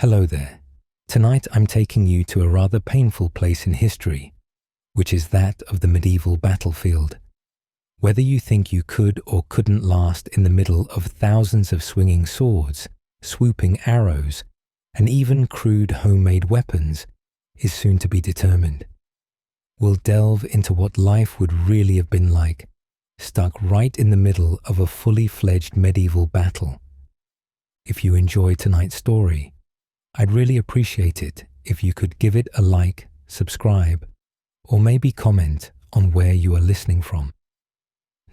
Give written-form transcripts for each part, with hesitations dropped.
Hello there. Tonight I'm taking you to a rather painful place in history, which is that of the medieval battlefield. Whether you think you could or couldn't last in the middle of thousands of swinging swords, swooping arrows, and even crude homemade weapons is soon to be determined. We'll delve into what life would really have been like, stuck right in the middle of a fully fledged medieval battle. If you enjoy tonight's story, I'd really appreciate it if you could give it a like, subscribe, or maybe comment on where you are listening from.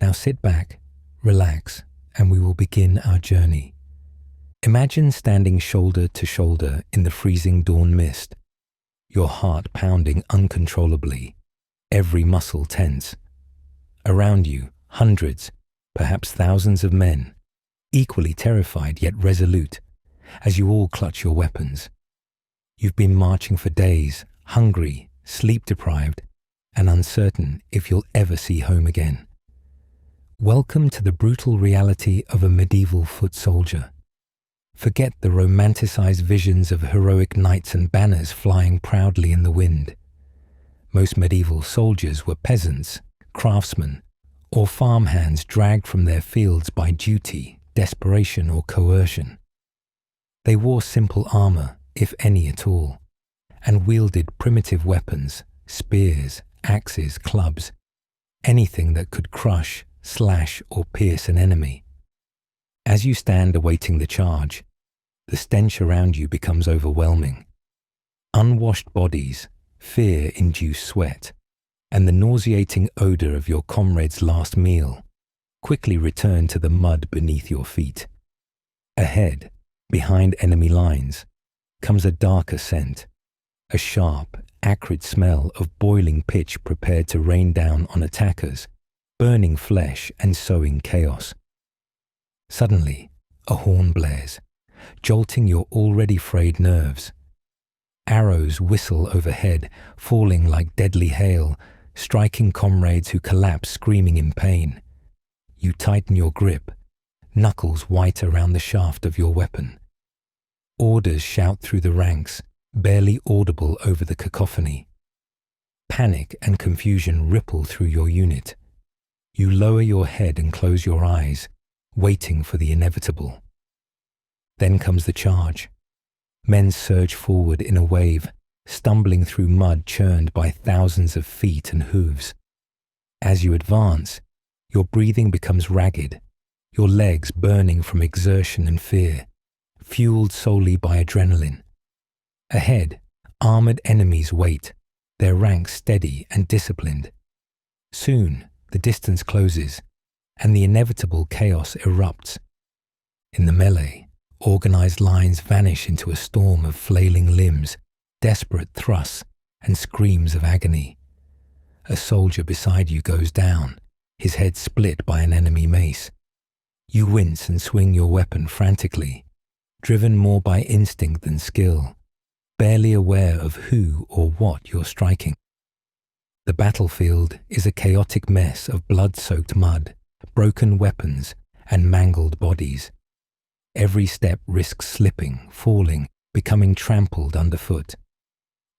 Now sit back, relax, and we will begin our journey. Imagine standing shoulder to shoulder in the freezing dawn mist, your heart pounding uncontrollably, every muscle tense. Around you, hundreds, perhaps thousands of men, equally terrified yet resolute, as you all clutch your weapons. You've been marching for days, hungry, sleep-deprived, and uncertain if you'll ever see home again. Welcome to the brutal reality of a medieval foot soldier. Forget the romanticized visions of heroic knights and banners flying proudly in the wind. Most medieval soldiers were peasants, craftsmen, or farmhands dragged from their fields by duty, desperation, or coercion. They wore simple armor, if any at all, and wielded primitive weapons, spears, axes, clubs, anything that could crush, slash, or pierce an enemy. As you stand awaiting the charge, the stench around you becomes overwhelming. Unwashed bodies, fear-induced sweat, and the nauseating odor of your comrade's last meal quickly return to the mud beneath your feet. Ahead, behind enemy lines, comes a darker scent, a sharp, acrid smell of boiling pitch prepared to rain down on attackers, burning flesh and sowing chaos. Suddenly, a horn blares, jolting your already frayed nerves. Arrows whistle overhead, falling like deadly hail, striking comrades who collapse screaming in pain. You tighten your grip, knuckles white around the shaft of your weapon. Orders shout through the ranks, barely audible over the cacophony. Panic and confusion ripple through your unit. You lower your head and close your eyes, waiting for the inevitable. Then comes the charge. Men surge forward in a wave, stumbling through mud churned by thousands of feet and hooves. As you advance, your breathing becomes ragged, your legs burning from exertion and fear, fueled solely by adrenaline. Ahead, armored enemies wait, their ranks steady and disciplined. Soon, the distance closes, and the inevitable chaos erupts. In the melee, organized lines vanish into a storm of flailing limbs, desperate thrusts, and screams of agony. A soldier beside you goes down, his head split by an enemy mace. You wince and swing your weapon frantically, driven more by instinct than skill, barely aware of who or what you're striking. The battlefield is a chaotic mess of blood-soaked mud, broken weapons, and mangled bodies. Every step risks slipping, falling, becoming trampled underfoot.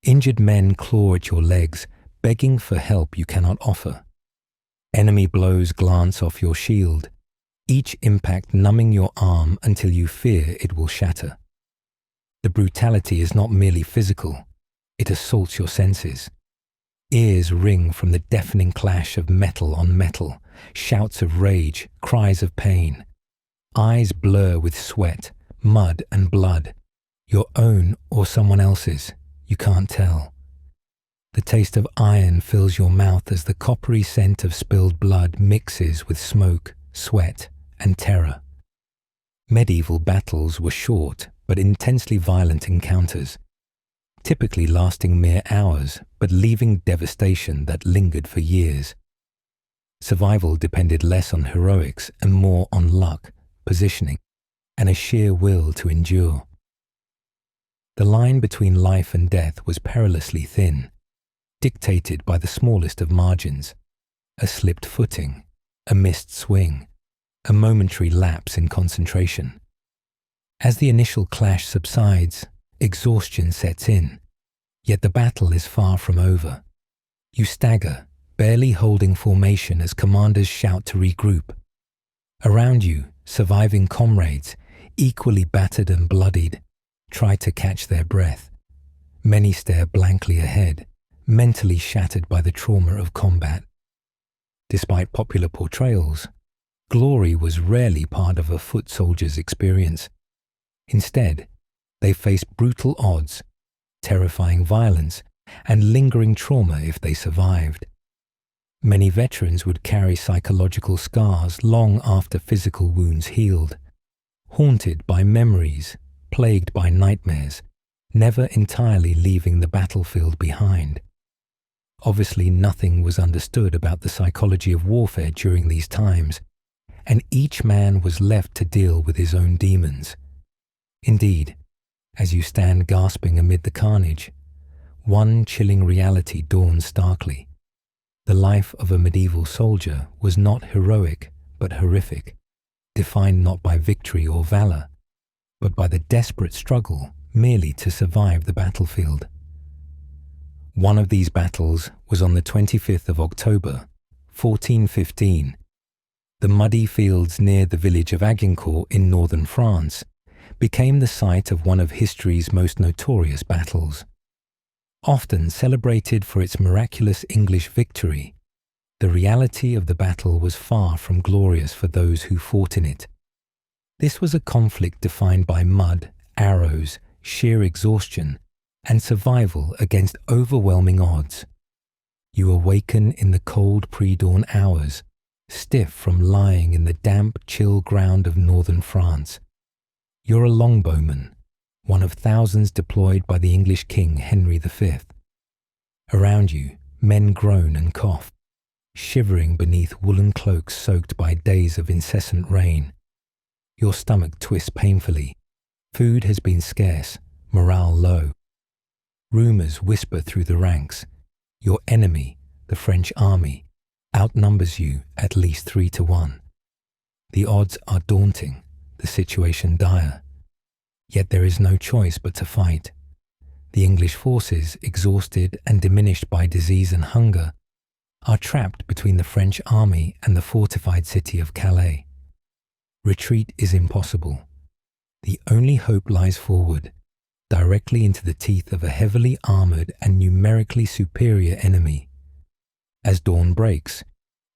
Injured men claw at your legs, begging for help you cannot offer. Enemy blows glance off your shield, each impact numbing your arm until you fear it will shatter. The brutality is not merely physical, it assaults your senses. Ears ring from the deafening clash of metal on metal, shouts of rage, cries of pain. Eyes blur with sweat, mud and blood, your own or someone else's, you can't tell. The taste of iron fills your mouth as the coppery scent of spilled blood mixes with smoke, sweat, and terror. Medieval battles were short but intensely violent encounters, typically lasting mere hours but leaving devastation that lingered for years. Survival depended less on heroics and more on luck, positioning, and a sheer will to endure. The line between life and death was perilously thin, dictated by the smallest of margins, a slipped footing, a missed swing, a momentary lapse in concentration. As the initial clash subsides, Exhaustion sets in, yet the battle is far from over. You stagger, barely holding formation as commanders shout to regroup. Around you, surviving comrades, equally battered and bloodied, try to catch their breath. Many stare blankly ahead, mentally shattered by the trauma of combat. Despite popular portrayals, glory was rarely part of a foot soldier's experience. Instead, they faced brutal odds, terrifying violence, and lingering trauma if they survived. Many veterans would carry psychological scars long after physical wounds healed, haunted by memories, plagued by nightmares, never entirely leaving the battlefield behind. Obviously, nothing was understood about the psychology of warfare during these times, and each man was left to deal with his own demons. Indeed, as you stand gasping amid the carnage, one chilling reality dawns starkly. The life of a medieval soldier was not heroic but horrific, defined not by victory or valor, but by the desperate struggle merely to survive the battlefield. One of these battles was on the 25th of October, 1415. The muddy fields near the village of Agincourt in northern France became the site of one of history's most notorious battles. Often celebrated for its miraculous English victory, the reality of the battle was far from glorious for those who fought in it. This was a conflict defined by mud, arrows, sheer exhaustion, and survival against overwhelming odds. You awaken in the cold pre-dawn hours, stiff from lying in the damp, chill ground of northern France. You're a longbowman, one of thousands deployed by the English King Henry V. Around you, men groan and cough, shivering beneath woolen cloaks soaked by days of incessant rain. Your stomach twists painfully. Food has been scarce, morale low. Rumours whisper through the ranks. Your enemy, the French army, outnumbers you at least 3-1. The odds are daunting, the situation dire. Yet there is no choice but to fight. The English forces, exhausted and diminished by disease and hunger, are trapped between the French army and the fortified city of Calais. Retreat is impossible. The only hope lies forward, directly into the teeth of a heavily armoured and numerically superior enemy. As dawn breaks,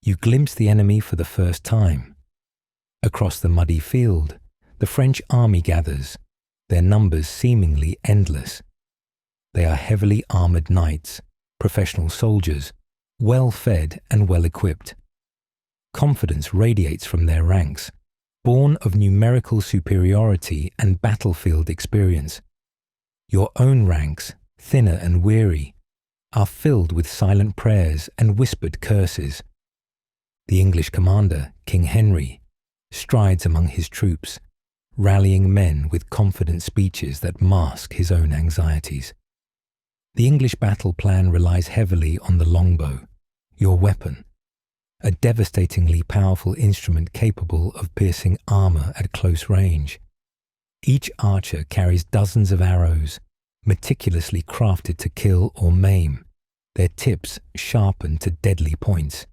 you glimpse the enemy for the first time. Across the muddy field, the French army gathers, their numbers seemingly endless. They are heavily armoured knights, professional soldiers, well-fed and well-equipped. Confidence radiates from their ranks, born of numerical superiority and battlefield experience. Your own ranks, thinner and weary, are filled with silent prayers and whispered curses. The English commander, King Henry, strides among his troops, rallying men with confident speeches that mask his own anxieties. The English battle plan relies heavily on the longbow, your weapon, a devastatingly powerful instrument capable of piercing armour at close range. Each archer carries dozens of arrows, meticulously crafted to kill or maim, their tips sharpened to deadly points.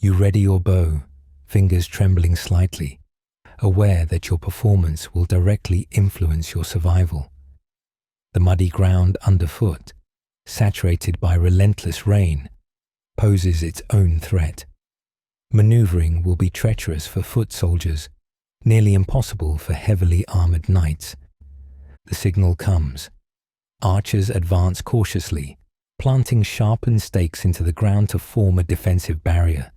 You ready your bow, fingers trembling slightly, aware that your performance will directly influence your survival. The muddy ground underfoot, saturated by relentless rain, poses its own threat. Maneuvering will be treacherous for foot soldiers, nearly impossible for heavily armoured knights. The signal comes. Archers advance cautiously, planting sharpened stakes into the ground to form a defensive barrier.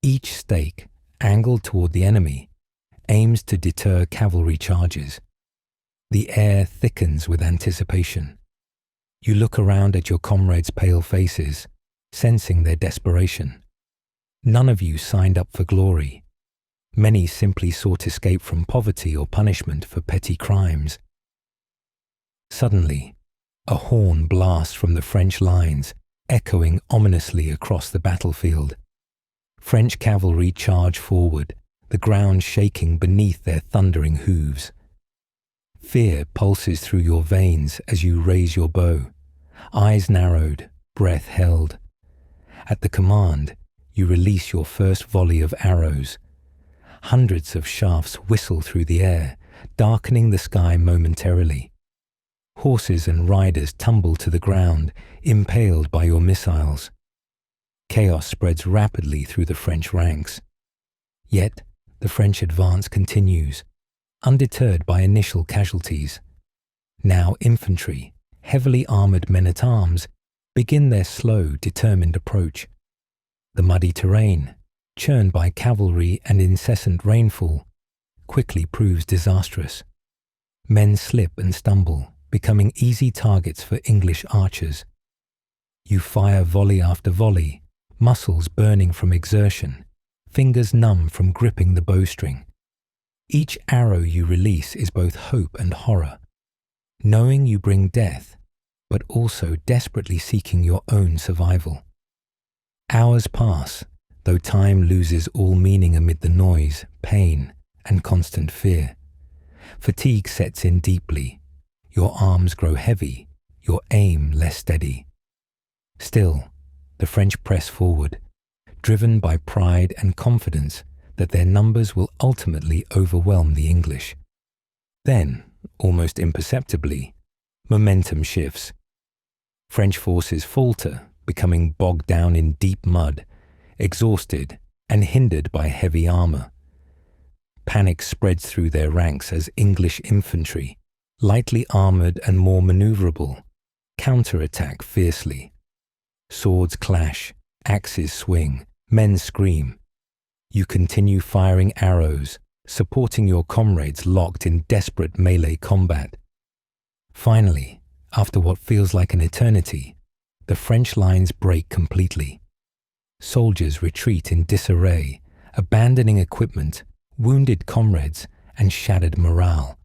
Each stake, angled toward the enemy, aims to deter cavalry charges. The air thickens with anticipation. You look around at your comrades' pale faces, sensing their desperation. None of you signed up for glory. Many simply sought escape from poverty or punishment for petty crimes. Suddenly, a horn blasts from the French lines, echoing ominously across the battlefield. French cavalry charge forward, the ground shaking beneath their thundering hooves. Fear pulses through your veins as you raise your bow, eyes narrowed, breath held. At the command, you release your first volley of arrows. Hundreds of shafts whistle through the air, darkening the sky momentarily. Horses and riders tumble to the ground, impaled by your missiles. Chaos spreads rapidly through the French ranks. Yet, the French advance continues, undeterred by initial casualties. Now infantry, heavily armoured men-at-arms, begin their slow, determined approach. The muddy terrain, churned by cavalry and incessant rainfall, quickly proves disastrous. Men slip and stumble, becoming easy targets for English archers. You fire volley after volley, muscles burning from exertion, fingers numb from gripping the bowstring. Each arrow you release is both hope and horror, knowing you bring death, but also desperately seeking your own survival. Hours pass, though time loses all meaning amid the noise, pain, and constant fear. Fatigue sets in deeply. Your arms grow heavy, your aim less steady. Still, the French press forward, driven by pride and confidence that their numbers will ultimately overwhelm the English. Then, almost imperceptibly, momentum shifts. French forces falter, becoming bogged down in deep mud, exhausted and hindered by heavy armour. Panic spreads through their ranks as English infantry, lightly armoured and more manoeuvrable, counter-attack fiercely. Swords clash, axes swing, men scream. You continue firing arrows, supporting your comrades locked in desperate melee combat. Finally, after what feels like an eternity, the French lines break completely. Soldiers retreat in disarray, abandoning equipment, wounded comrades, and shattered morale.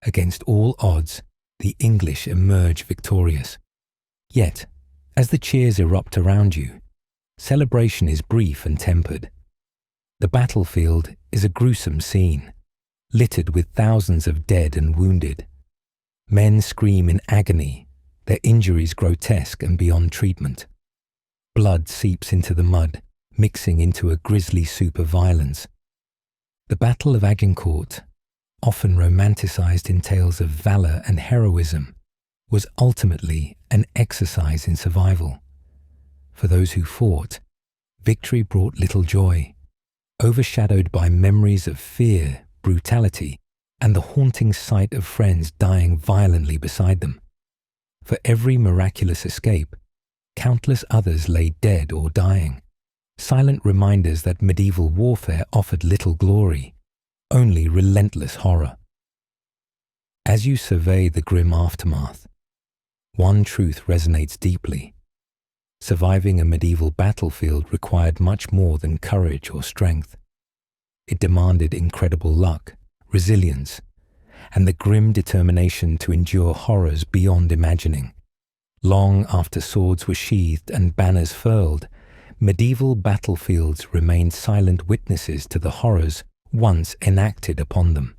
Against all odds, the English emerge victorious. Yet, as the cheers erupt around you, celebration is brief and tempered. The battlefield is a gruesome scene, littered with thousands of dead and wounded. Men scream in agony, their injuries grotesque and beyond treatment. Blood seeps into the mud, mixing into a grisly soup of violence. The Battle of Agincourt, often romanticized in tales of valor and heroism, was ultimately an exercise in survival. For those who fought, victory brought little joy, overshadowed by memories of fear, brutality, and the haunting sight of friends dying violently beside them. For every miraculous escape, countless others lay dead or dying, silent reminders that medieval warfare offered little glory, only relentless horror. As you survey the grim aftermath, one truth resonates deeply. Surviving a medieval battlefield required much more than courage or strength. It demanded incredible luck, resilience, and the grim determination to endure horrors beyond imagining. Long after swords were sheathed and banners furled, medieval battlefields remained silent witnesses to the horrors once enacted upon them.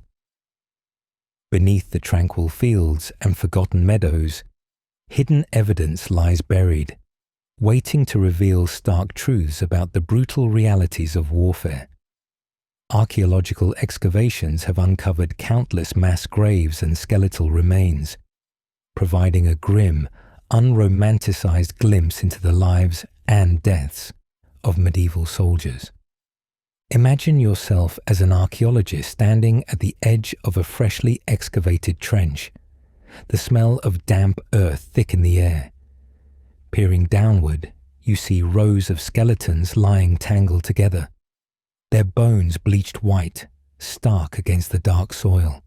Beneath the tranquil fields and forgotten meadows, hidden evidence lies buried, waiting to reveal stark truths about the brutal realities of warfare. Archaeological excavations have uncovered countless mass graves and skeletal remains, providing a grim, unromanticized glimpse into the lives and deaths of medieval soldiers. Imagine yourself as an archaeologist standing at the edge of a freshly excavated trench, the smell of damp earth thick in the air. Peering downward, you see rows of skeletons lying tangled together, their bones bleached white, stark against the dark soil.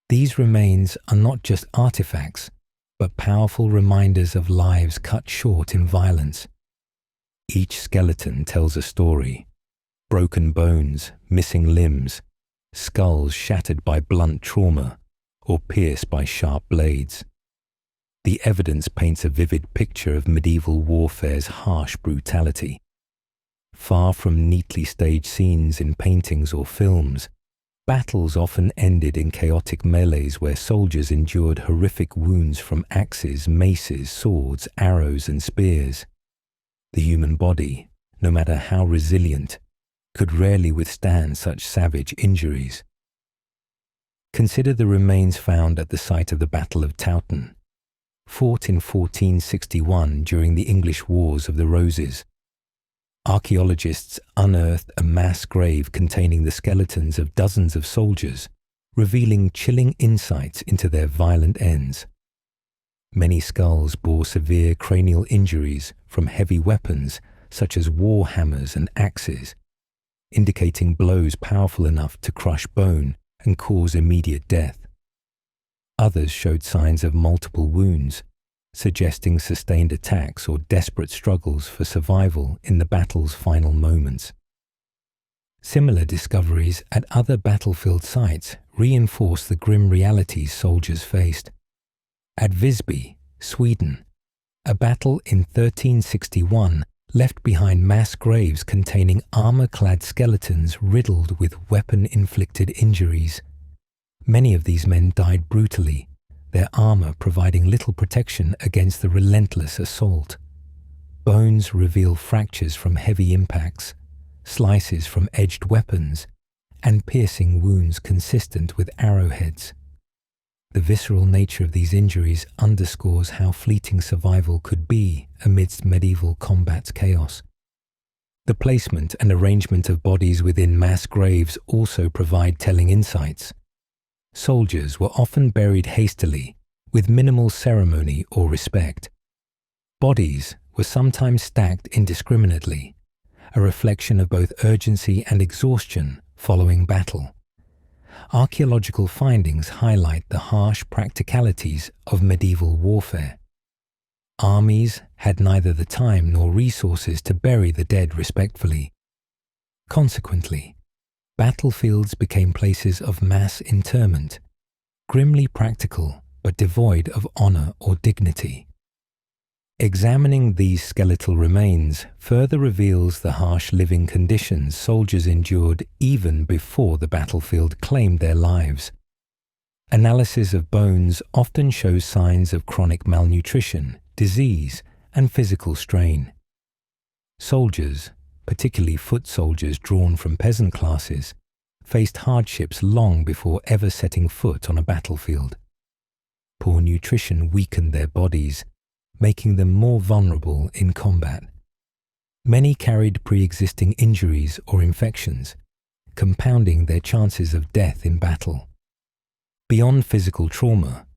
These remains are not just artifacts, but powerful reminders of lives cut short in violence. Each skeleton tells a story: broken bones, missing limbs, skulls shattered by blunt trauma or pierced by sharp blades. The evidence paints a vivid picture of medieval warfare's harsh brutality. Far from neatly staged scenes in paintings or films, Battles often ended in chaotic melees where soldiers endured horrific wounds from axes, maces, swords, arrows, and spears. The human body, no matter how resilient, could rarely withstand such savage injuries. Consider the remains found at the site of the Battle of Towton, fought in 1461 during the English Wars of the Roses. Archaeologists unearthed a mass grave containing the skeletons of dozens of soldiers, revealing chilling insights into their violent ends. Many skulls bore severe cranial injuries from heavy weapons such as war hammers and axes, indicating blows powerful enough to crush bone and cause immediate death. Others showed signs of multiple wounds, suggesting sustained attacks or desperate struggles for survival in the battle's final moments. Similar discoveries at other battlefield sites reinforce the grim realities soldiers faced. At Visby, Sweden, a battle in 1361 left behind mass graves containing armor-clad skeletons riddled with weapon-inflicted injuries. Many of these men died brutally, their armor providing little protection against the relentless assault. Bones reveal fractures from heavy impacts, slices from edged weapons, and piercing wounds consistent with arrowheads. The visceral nature of these injuries underscores how fleeting survival could be amidst medieval combat's chaos. The placement and arrangement of bodies within mass graves also provide telling insights. Soldiers were often buried hastily, with minimal ceremony or respect. Bodies were sometimes stacked indiscriminately, a reflection of both urgency and exhaustion following battle. Archaeological findings highlight the harsh practicalities of medieval warfare. Armies had neither the time nor resources to bury the dead respectfully. Consequently, battlefields became places of mass interment, grimly practical but devoid of honor or dignity. Examining these skeletal remains further reveals the harsh living conditions soldiers endured even before the battlefield claimed their lives. Analysis of bones often shows signs of chronic malnutrition, disease, and physical strain. Soldiers, particularly foot soldiers drawn from peasant classes, faced hardships long before ever setting foot on a battlefield. Poor nutrition weakened their bodies, making them more vulnerable in combat. Many carried pre-existing injuries or infections, compounding their chances of death in battle. Beyond physical trauma,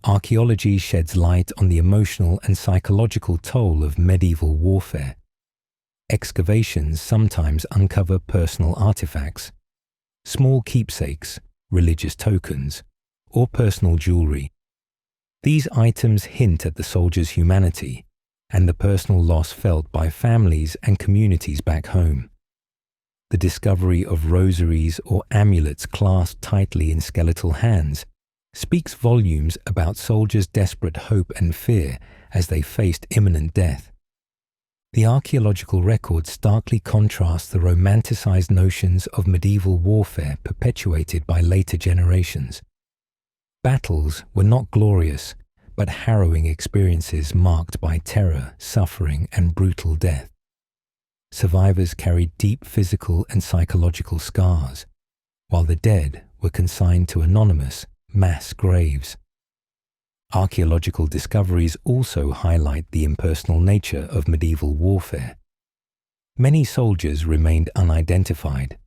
archaeology sheds light on the emotional and psychological toll of medieval warfare. Excavations sometimes uncover personal artifacts, small keepsakes, religious tokens, or personal jewelry. These items hint at the soldier's humanity and the personal loss felt by families and communities back home. The discovery of rosaries or amulets clasped tightly in skeletal hands speaks volumes about soldiers' desperate hope and fear as they faced imminent death. The archaeological record starkly contrasts the romanticized notions of medieval warfare perpetuated by later generations. Battles were not glorious, but harrowing experiences marked by terror, suffering, and brutal death. Survivors carried deep physical and psychological scars, while the dead were consigned to anonymous, mass graves. Archaeological discoveries also highlight the impersonal nature of medieval warfare. Many soldiers remained unidentified,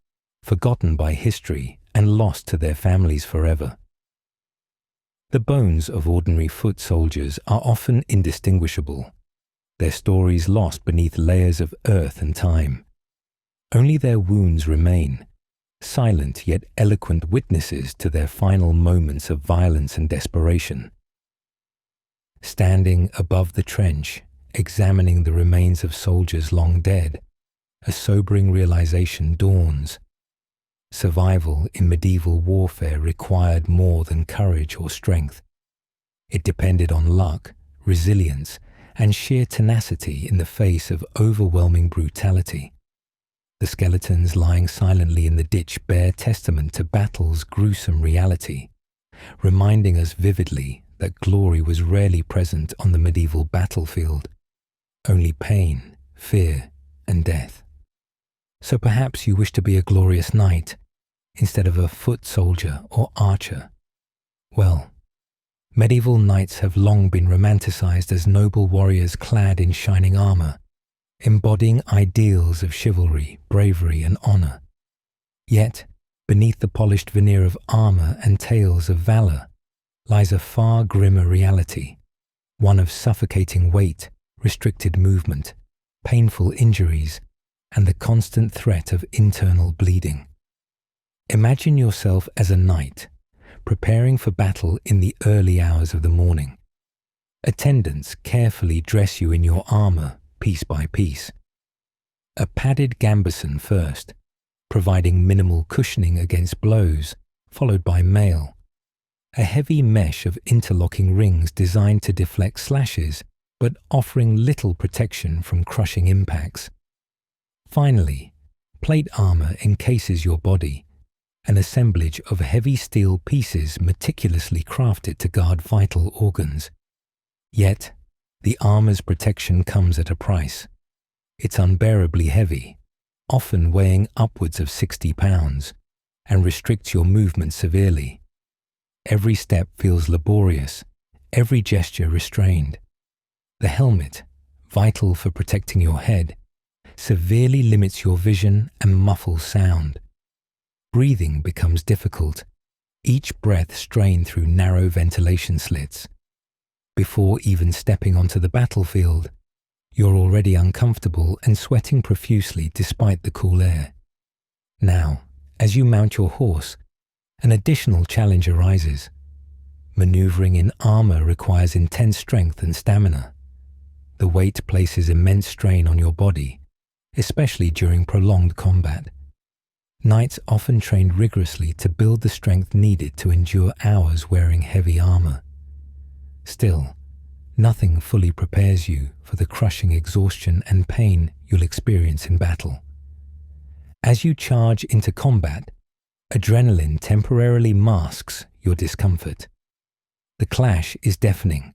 forgotten by history, and lost to their families forever. The bones of ordinary foot soldiers are often indistinguishable, their stories lost beneath layers of earth and time. Only their wounds remain, silent yet eloquent witnesses to their final moments of violence and desperation. Standing above the trench, examining the remains of soldiers long dead, a sobering realization dawns. Survival in medieval warfare required more than courage or strength. It depended on luck, resilience, and sheer tenacity in the face of overwhelming brutality. The skeletons lying silently in the ditch bear testament to battle's gruesome reality, reminding us vividly that glory was rarely present on the medieval battlefield, only pain, fear, and death. So perhaps you wish to be a glorious knight instead of a foot soldier or archer. Well, medieval knights have long been romanticized as noble warriors clad in shining armor, embodying ideals of chivalry, bravery, and honor. Yet, beneath the polished veneer of armor and tales of valor lies a far grimmer reality, one of suffocating weight, restricted movement, painful injuries, and the constant threat of internal bleeding. Imagine yourself as a knight, preparing for battle in the early hours of the morning. Attendants carefully dress you in your armor, piece by piece. A padded gambeson first, providing minimal cushioning against blows, followed by mail. A heavy mesh of interlocking rings designed to deflect slashes, but offering little protection from crushing impacts. Finally, plate armor encases your body, an assemblage of heavy steel pieces meticulously crafted to guard vital organs. Yet, the armor's protection comes at a price. It's unbearably heavy, often weighing upwards of 60 pounds, and restricts your movement severely. Every step feels laborious, every gesture restrained. The helmet, vital for protecting your head, severely limits your vision and muffles sound. Breathing becomes difficult, each breath strained through narrow ventilation slits. Before even stepping onto the battlefield, you're already uncomfortable and sweating profusely despite the cool air. Now, as you mount your horse, an additional challenge arises. Maneuvering in armor requires intense strength and stamina. The weight places immense strain on your body, especially during prolonged combat. Knights often trained rigorously to build the strength needed to endure hours wearing heavy armor. Still, nothing fully prepares you for the crushing exhaustion and pain you'll experience in battle. As you charge into combat, adrenaline temporarily masks your discomfort. The clash is deafening,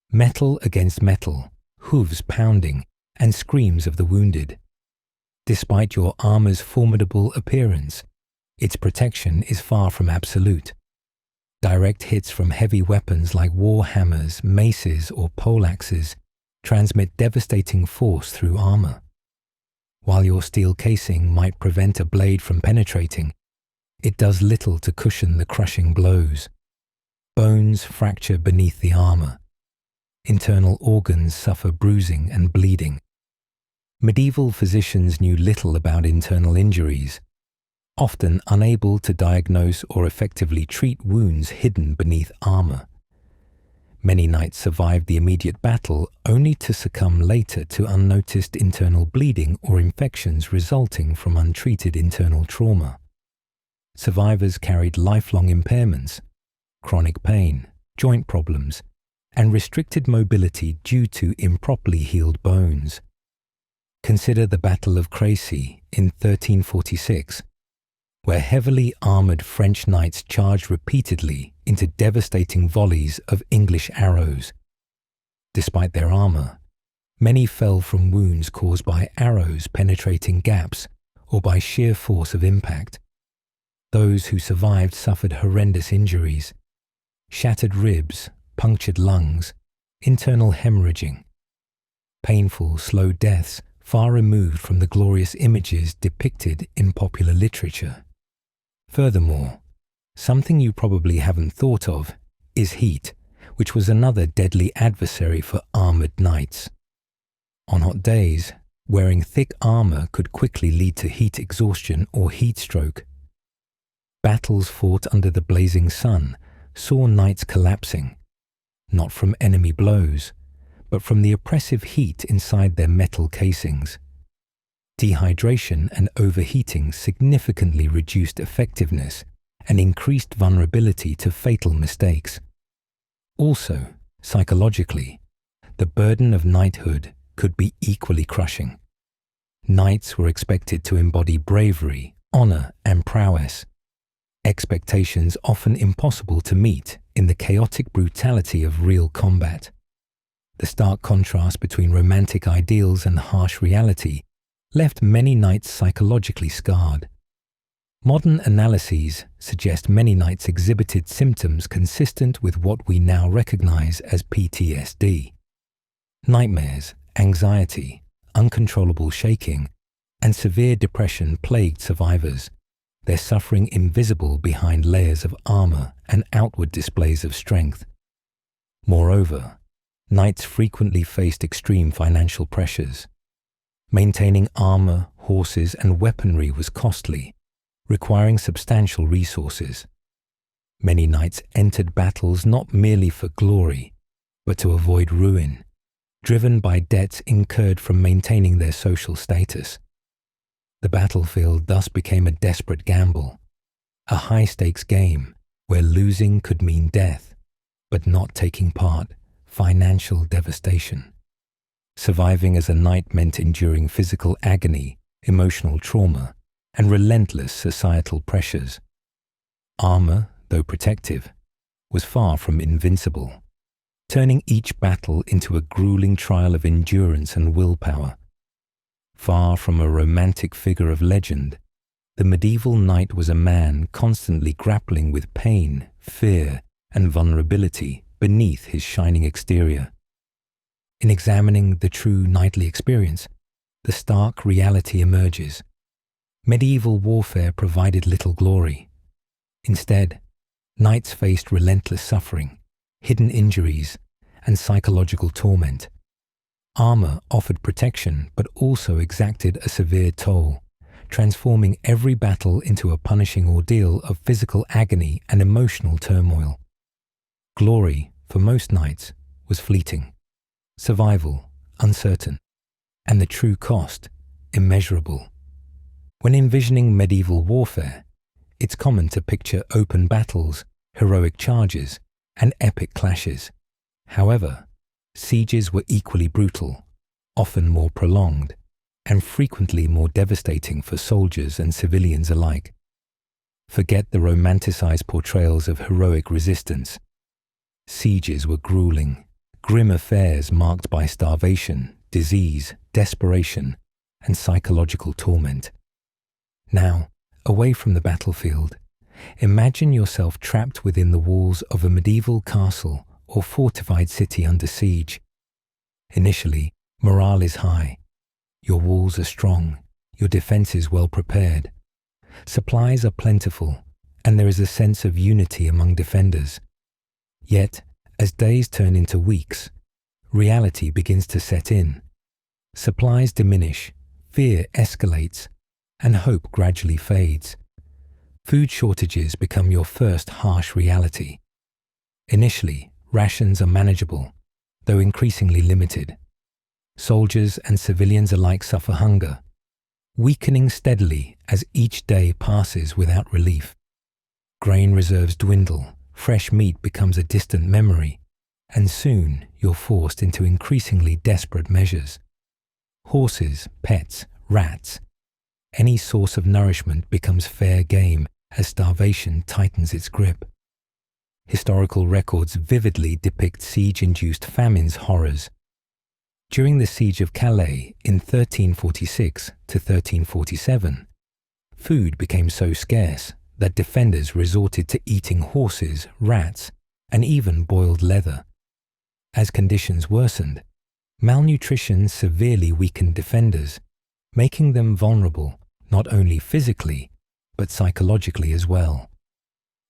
metal against metal, hooves pounding, and screams of the wounded. Despite your armor's formidable appearance, its protection is far from absolute. Direct hits from heavy weapons like war hammers, maces, or poleaxes transmit devastating force through armor. While your steel casing might prevent a blade from penetrating, it does little to cushion the crushing blows. Bones fracture beneath the armor. Internal organs suffer bruising and bleeding. Medieval physicians knew little about internal injuries, often unable to diagnose or effectively treat wounds hidden beneath armor. Many knights survived the immediate battle only to succumb later to unnoticed internal bleeding or infections resulting from untreated internal trauma. Survivors carried lifelong impairments, chronic pain, joint problems, and restricted mobility due to improperly healed bones. Consider the Battle of Crécy in 1346, where heavily armoured French knights charged repeatedly into devastating volleys of English arrows. Despite their armour, many fell from wounds caused by arrows penetrating gaps or by sheer force of impact. Those who survived suffered horrendous injuries: shattered ribs, punctured lungs, internal hemorrhaging. Painful, slow deaths far removed from the glorious images depicted in popular literature. Furthermore, something you probably haven't thought of is heat, which was another deadly adversary for armoured knights. On hot days, wearing thick armour could quickly lead to heat exhaustion or heat stroke. Battles fought under the blazing sun saw knights collapsing, not from enemy blows, but from the oppressive heat inside their metal casings. Dehydration and overheating significantly reduced effectiveness and increased vulnerability to fatal mistakes. Also, psychologically, the burden of knighthood could be equally crushing. Knights were expected to embody bravery, honor, and prowess. Expectations often impossible to meet in the chaotic brutality of real combat. The stark contrast between romantic ideals and harsh reality left many knights psychologically scarred. Modern analyses suggest many knights exhibited symptoms consistent with what we now recognize as PTSD. Nightmares, anxiety, uncontrollable shaking, and severe depression plagued survivors, their suffering invisible behind layers of armor and outward displays of strength. Moreover, knights frequently faced extreme financial pressures. Maintaining armor, horses, and weaponry was costly, requiring substantial resources. Many knights entered battles not merely for glory, but to avoid ruin, driven by debts incurred from maintaining their social status. The battlefield thus became a desperate gamble, a high-stakes game where losing could mean death, but not taking part, financial devastation. Surviving as a knight meant enduring physical agony, emotional trauma, and relentless societal pressures. Armor, though protective, was far from invincible, turning each battle into a grueling trial of endurance and willpower. Far from a romantic figure of legend, the medieval knight was a man constantly grappling with pain, fear, and vulnerability beneath his shining exterior. In examining the true knightly experience, the stark reality emerges. Medieval warfare provided little glory. Instead, knights faced relentless suffering, hidden injuries, and psychological torment. Armor offered protection but also exacted a severe toll, transforming every battle into a punishing ordeal of physical agony and emotional turmoil. Glory, for most knights, was fleeting, survival uncertain, and the true cost immeasurable. When envisioning medieval warfare, it's common to picture open battles, heroic charges, and epic clashes. However, sieges were equally brutal, often more prolonged, and frequently more devastating for soldiers and civilians alike. Forget the romanticized portrayals of heroic resistance. Sieges were grueling, grim affairs marked by starvation, disease, desperation, and psychological torment. Now, away from the battlefield, imagine yourself trapped within the walls of a medieval castle or fortified city under siege. Initially, morale is high. Your walls are strong, your defenses well prepared. Supplies are plentiful, and there is a sense of unity among defenders. Yet, as days turn into weeks, reality begins to set in. Supplies diminish, fear escalates, and hope gradually fades. Food shortages become your first harsh reality. Initially, rations are manageable, though increasingly limited. Soldiers and civilians alike suffer hunger, weakening steadily as each day passes without relief. Grain reserves dwindle, fresh meat becomes a distant memory, and soon you're forced into increasingly desperate measures. Horses, pets, rats, any source of nourishment becomes fair game as starvation tightens its grip. Historical records vividly depict siege-induced famine's horrors. During the Siege of Calais in 1346 to 1347, food became so scarce that defenders resorted to eating horses, rats, and even boiled leather. As conditions worsened, malnutrition severely weakened defenders, making them vulnerable not only physically, but psychologically as well.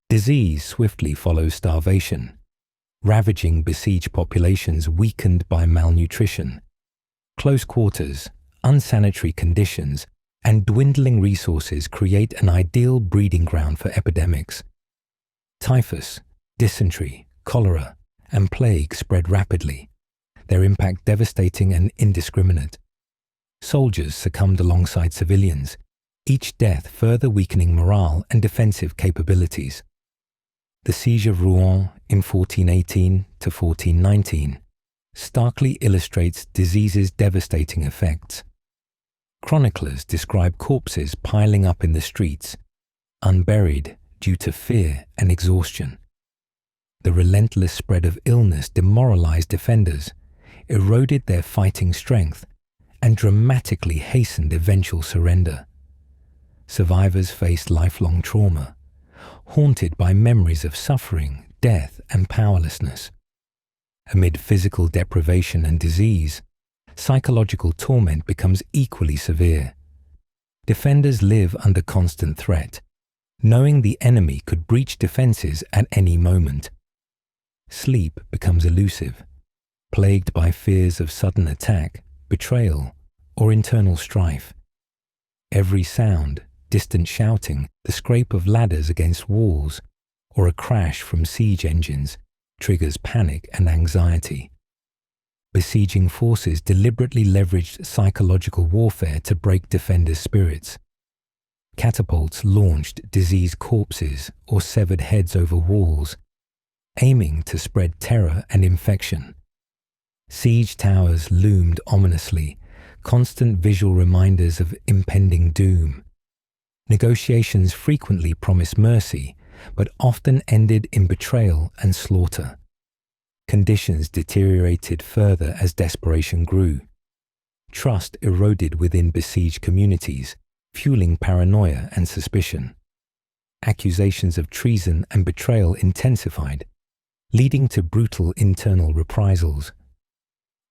Disease swiftly follows starvation, ravaging besieged populations weakened by malnutrition. Close quarters, unsanitary conditions, and dwindling resources create an ideal breeding ground for epidemics. Typhus, dysentery, cholera, and plague spread rapidly, their impact devastating and indiscriminate. Soldiers succumbed alongside civilians, each death further weakening morale and defensive capabilities. The Siege of Rouen in 1418 to 1419 starkly illustrates disease's devastating effects. Chroniclers describe corpses piling up in the streets, unburied due to fear and exhaustion. The relentless spread of illness demoralized defenders, eroded their fighting strength, and dramatically hastened eventual surrender. Survivors faced lifelong trauma, haunted by memories of suffering, death, and powerlessness. Amid physical deprivation and disease, psychological torment becomes equally severe. Defenders live under constant threat, knowing the enemy could breach defenses at any moment. Sleep becomes elusive, plagued by fears of sudden attack, betrayal, or internal strife. Every sound, distant shouting, the scrape of ladders against walls, or a crash from siege engines, triggers panic and anxiety. Besieging forces deliberately leveraged psychological warfare to break defenders' spirits. Catapults launched diseased corpses or severed heads over walls, aiming to spread terror and infection. Siege towers loomed ominously, constant visual reminders of impending doom. Negotiations frequently promised mercy, but often ended in betrayal and slaughter. Conditions deteriorated further as desperation grew. Trust eroded within besieged communities, fueling paranoia and suspicion. Accusations of treason and betrayal intensified, leading to brutal internal reprisals.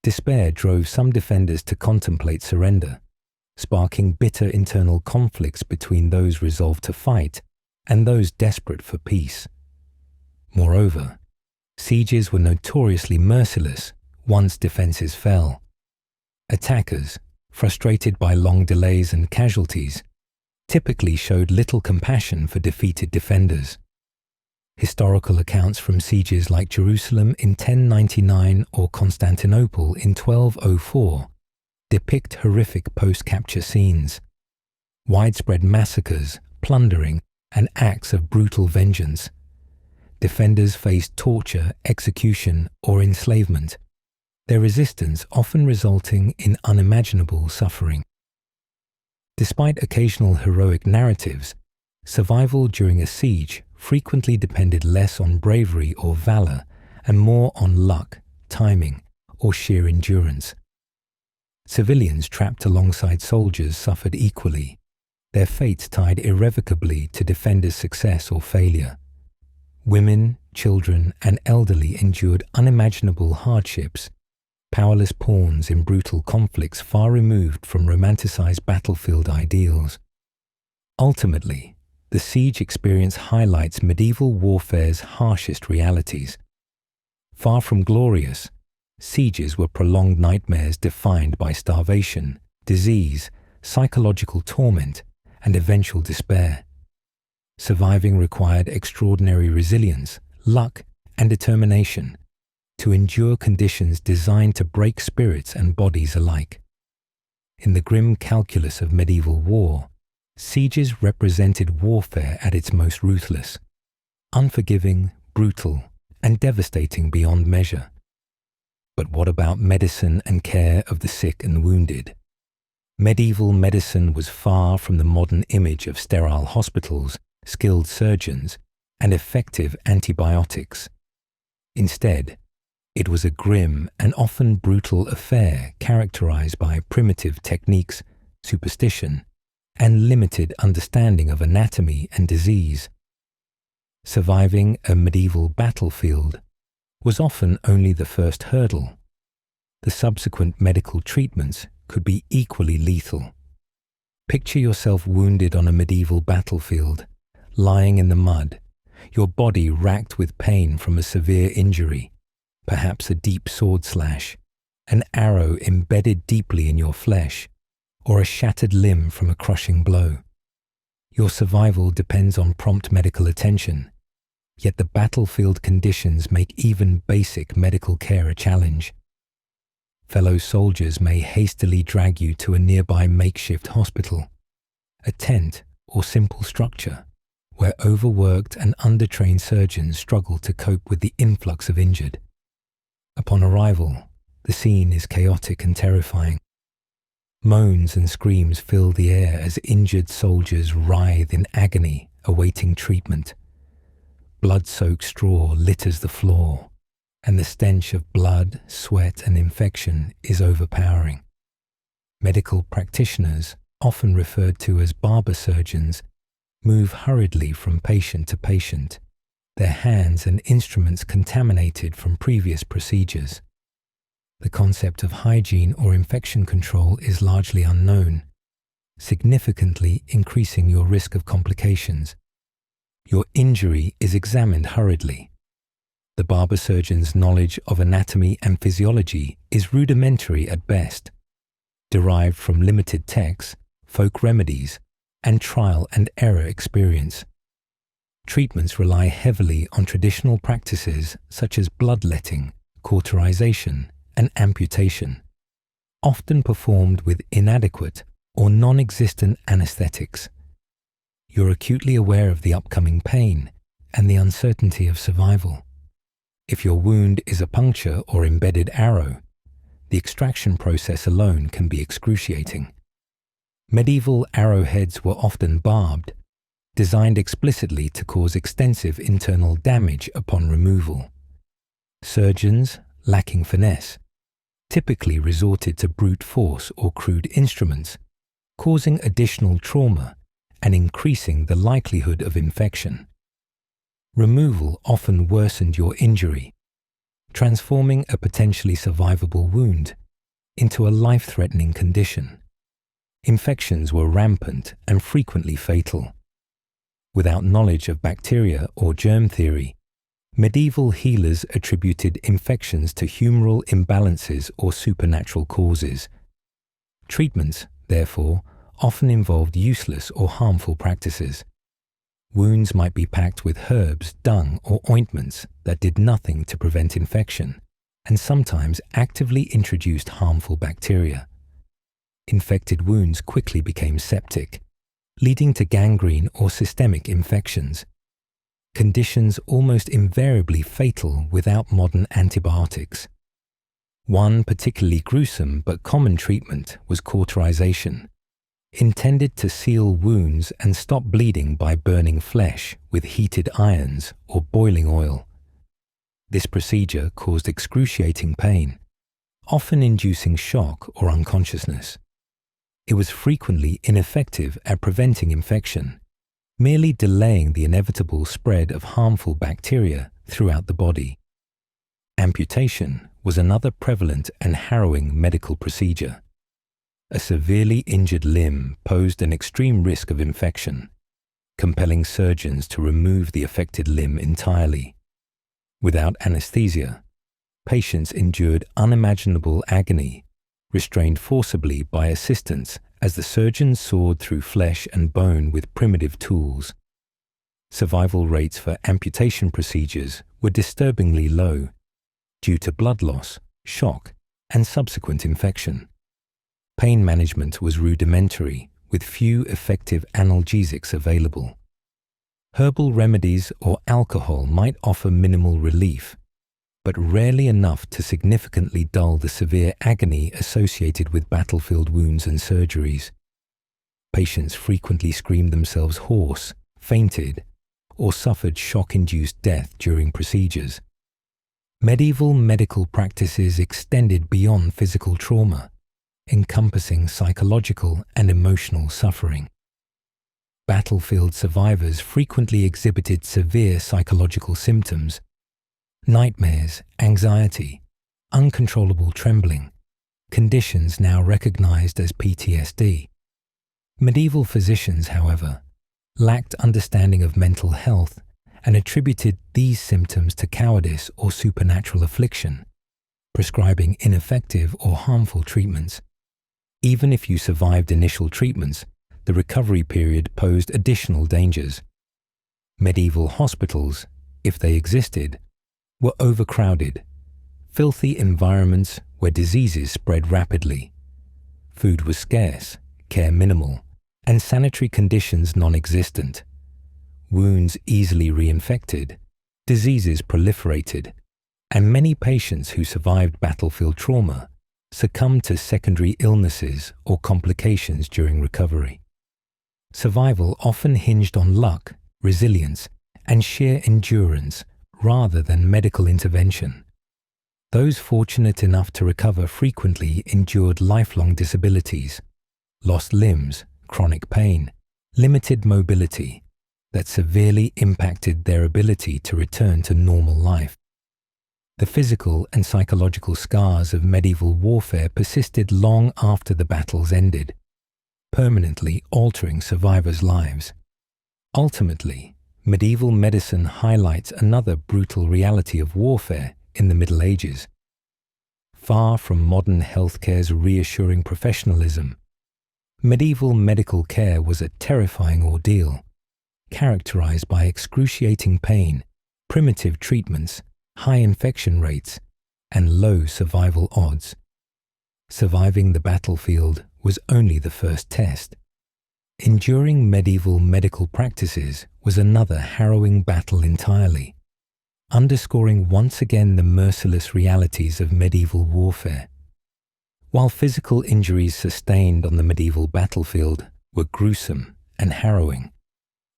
Despair drove some defenders to contemplate surrender, sparking bitter internal conflicts between those resolved to fight and those desperate for peace. Moreover, sieges were notoriously merciless once defenses fell. Attackers, frustrated by long delays and casualties, typically showed little compassion for defeated defenders. Historical accounts from sieges like Jerusalem in 1099 or Constantinople in 1204 depict horrific post-capture scenes. Widespread massacres, plundering, and acts of brutal vengeance. Defenders faced torture, execution, or enslavement, their resistance often resulting in unimaginable suffering. Despite occasional heroic narratives, survival during a siege frequently depended less on bravery or valor and more on luck, timing, or sheer endurance. Civilians trapped alongside soldiers suffered equally, their fates tied irrevocably to defenders' success or failure. Women, children, and elderly endured unimaginable hardships, powerless pawns in brutal conflicts far removed from romanticized battlefield ideals. Ultimately, the siege experience highlights medieval warfare's harshest realities. Far from glorious, sieges were prolonged nightmares defined by starvation, disease, psychological torment, and eventual despair. Surviving required extraordinary resilience, luck, and determination to endure conditions designed to break spirits and bodies alike. In the grim calculus of medieval war, sieges represented warfare at its most ruthless, unforgiving, brutal, and devastating beyond measure. But what about medicine and care of the sick and wounded? Medieval medicine was far from the modern image of sterile hospitals, skilled surgeons, and effective antibiotics. Instead, it was a grim and often brutal affair characterized by primitive techniques, superstition, and limited understanding of anatomy and disease. Surviving a medieval battlefield was often only the first hurdle. The subsequent medical treatments could be equally lethal. Picture yourself wounded on a medieval battlefield, lying in the mud, your body racked with pain from a severe injury, perhaps a deep sword slash, an arrow embedded deeply in your flesh, or a shattered limb from a crushing blow. Your survival depends on prompt medical attention, yet the battlefield conditions make even basic medical care a challenge. Fellow soldiers may hastily drag you to a nearby makeshift hospital, a tent or simple structure where overworked and undertrained surgeons struggle to cope with the influx of injured. Upon arrival, the scene is chaotic and terrifying. Moans and screams fill the air as injured soldiers writhe in agony, awaiting treatment. Blood-soaked straw litters the floor, and the stench of blood, sweat, and infection is overpowering. Medical practitioners, often referred to as barber surgeons, move hurriedly from patient to patient, their hands and instruments contaminated from previous procedures. The concept of hygiene or infection control is largely unknown, significantly increasing your risk of complications. Your injury is examined hurriedly. The barber surgeon's knowledge of anatomy and physiology is rudimentary at best, derived from limited texts, folk remedies, and trial and error experience. Treatments rely heavily on traditional practices such as bloodletting, cauterization, and amputation, often performed with inadequate or non-existent anesthetics. You're acutely aware of the upcoming pain and the uncertainty of survival. If your wound is a puncture or embedded arrow, the extraction process alone can be excruciating. Medieval arrowheads were often barbed, designed explicitly to cause extensive internal damage upon removal. Surgeons, lacking finesse, typically resorted to brute force or crude instruments, causing additional trauma and increasing the likelihood of infection. Removal often worsened your injury, transforming a potentially survivable wound into a life-threatening condition. Infections were rampant and frequently fatal. Without knowledge of bacteria or germ theory, medieval healers attributed infections to humoral imbalances or supernatural causes. Treatments, therefore, often involved useless or harmful practices. Wounds might be packed with herbs, dung, or ointments that did nothing to prevent infection, and sometimes actively introduced harmful bacteria. Infected wounds quickly became septic, leading to gangrene or systemic infections, conditions almost invariably fatal without modern antibiotics. One particularly gruesome but common treatment was cauterization, intended to seal wounds and stop bleeding by burning flesh with heated irons or boiling oil. This procedure caused excruciating pain, often inducing shock or unconsciousness. It was frequently ineffective at preventing infection, merely delaying the inevitable spread of harmful bacteria throughout the body. Amputation was another prevalent and harrowing medical procedure. A severely injured limb posed an extreme risk of infection, compelling surgeons to remove the affected limb entirely. Without anesthesia, patients endured unimaginable agony, restrained forcibly by assistants as the surgeons sawed through flesh and bone with primitive tools. Survival rates for amputation procedures were disturbingly low due to blood loss, shock, and subsequent infection. Pain management was rudimentary, with few effective analgesics available. Herbal remedies or alcohol might offer minimal relief, but rarely enough to significantly dull the severe agony associated with battlefield wounds and surgeries. Patients frequently screamed themselves hoarse, fainted, or suffered shock-induced death during procedures. Medieval medical practices extended beyond physical trauma, encompassing psychological and emotional suffering. Battlefield survivors frequently exhibited severe psychological symptoms: nightmares, anxiety, uncontrollable trembling, conditions now recognized as PTSD. Medieval physicians, however, lacked understanding of mental health and attributed these symptoms to cowardice or supernatural affliction, prescribing ineffective or harmful treatments. Even if you survived initial treatments, the recovery period posed additional dangers. Medieval hospitals, if they existed, were overcrowded, filthy environments where diseases spread rapidly. Food was scarce, care minimal, and sanitary conditions non-existent. Wounds easily reinfected, diseases proliferated, and many patients who survived battlefield trauma succumbed to secondary illnesses or complications during recovery. Survival often hinged on luck, resilience, and sheer endurance rather than medical intervention. Those fortunate enough to recover frequently endured lifelong disabilities, lost limbs, chronic pain, limited mobility that severely impacted their ability to return to normal life. The physical and psychological scars of medieval warfare persisted long after the battles ended, permanently altering survivors' lives. Ultimately, medieval medicine highlights another brutal reality of warfare in the Middle Ages. Far from modern healthcare's reassuring professionalism, medieval medical care was a terrifying ordeal, characterized by excruciating pain, primitive treatments, high infection rates, and low survival odds. Surviving the battlefield was only the first test. Enduring medieval medical practices was another harrowing battle entirely, underscoring once again the merciless realities of medieval warfare. While physical injuries sustained on the medieval battlefield were gruesome and harrowing,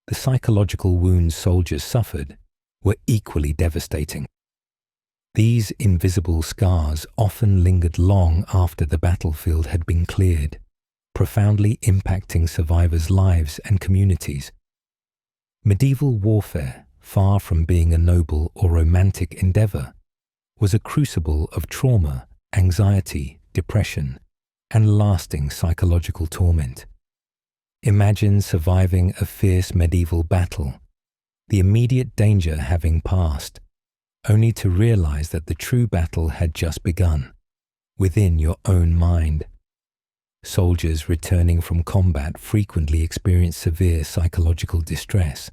the psychological wounds soldiers suffered were equally devastating. These invisible scars often lingered long after the battlefield had been cleared, profoundly impacting survivors' lives and communities. Medieval warfare, far from being a noble or romantic endeavor, was a crucible of trauma, anxiety, depression, and lasting psychological torment. Imagine surviving a fierce medieval battle, the immediate danger having passed, only to realize that the true battle had just begun, within your own mind. Soldiers returning from combat frequently experience severe psychological distress,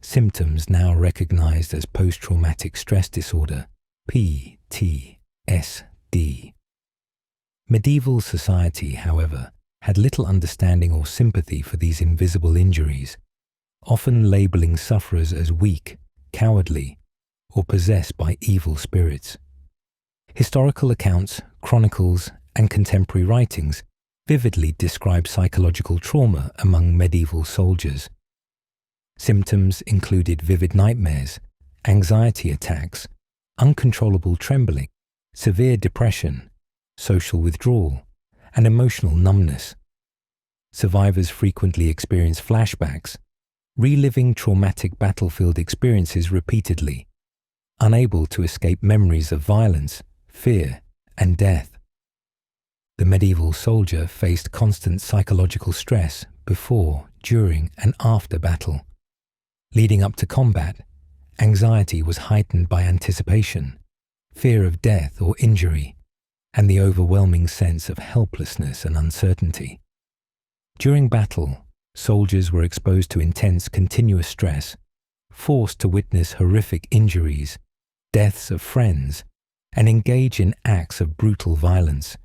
symptoms now recognized as post-traumatic stress disorder, PTSD. Medieval society, however, had little understanding or sympathy for these invisible injuries, often labeling sufferers as weak, cowardly, or possessed by evil spirits. Historical accounts, chronicles, and contemporary writings vividly describe psychological trauma among medieval soldiers. Symptoms included vivid nightmares, anxiety attacks, uncontrollable trembling, severe depression, social withdrawal, and emotional numbness. Survivors frequently experience flashbacks, reliving traumatic battlefield experiences repeatedly, unable to escape memories of violence, fear, and death. The medieval soldier faced constant psychological stress before, during, and after battle. Leading up to combat, anxiety was heightened by anticipation, fear of death or injury, and the overwhelming sense of helplessness and uncertainty. During battle, soldiers were exposed to intense, continuous stress, forced to witness horrific injuries, deaths of friends, and engage in acts of brutal violence.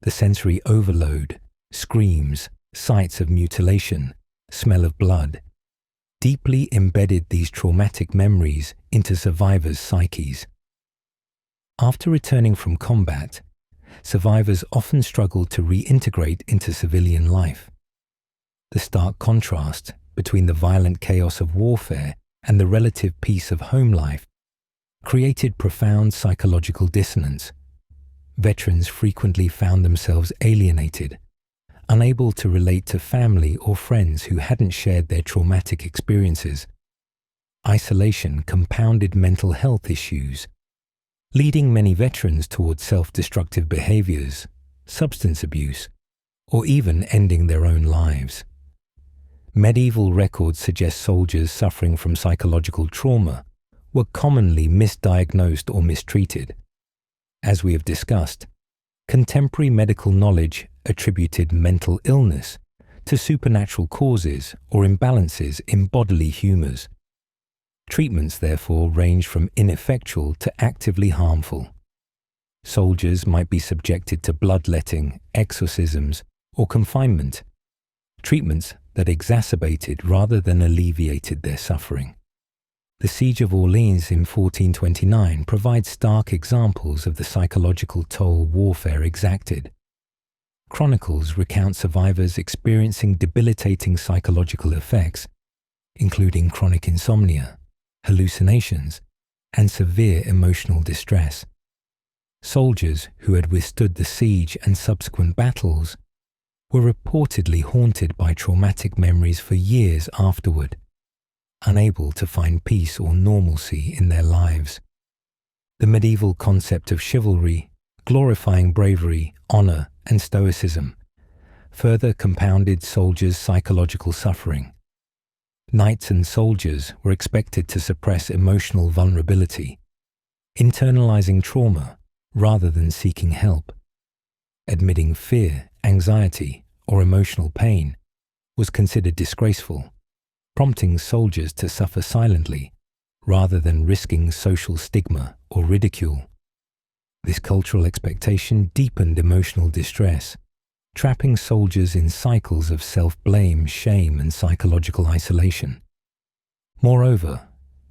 The sensory overload, screams, sights of mutilation, smell of blood, deeply embedded these traumatic memories into survivors' psyches. After returning from combat, survivors often struggled to reintegrate into civilian life. The stark contrast between the violent chaos of warfare and the relative peace of home life created profound psychological dissonance. Veterans frequently found themselves alienated, unable to relate to family or friends who hadn't shared their traumatic experiences. Isolation compounded mental health issues, leading many veterans towards self-destructive behaviors, substance abuse, or even ending their own lives. Medieval records suggest soldiers suffering from psychological trauma were commonly misdiagnosed or mistreated. As we have discussed, contemporary medical knowledge attributed mental illness to supernatural causes or imbalances in bodily humors. Treatments, therefore, range from ineffectual to actively harmful. Soldiers might be subjected to bloodletting, exorcisms, or confinement, treatments that exacerbated rather than alleviated their suffering. The Siege of Orleans in 1429 provides stark examples of the psychological toll warfare exacted. Chronicles recount survivors experiencing debilitating psychological effects, including chronic insomnia, hallucinations, and severe emotional distress. Soldiers who had withstood the siege and subsequent battles were reportedly haunted by traumatic memories for years afterward, unable to find peace or normalcy in their lives. The medieval concept of chivalry, glorifying bravery, honor, and stoicism, further compounded soldiers' psychological suffering. Knights and soldiers were expected to suppress emotional vulnerability, internalizing trauma rather than seeking help. Admitting fear, anxiety, or emotional pain was considered disgraceful, prompting soldiers to suffer silently rather than risking social stigma or ridicule. This cultural expectation deepened emotional distress, trapping soldiers in cycles of self-blame, shame, and psychological isolation. Moreover,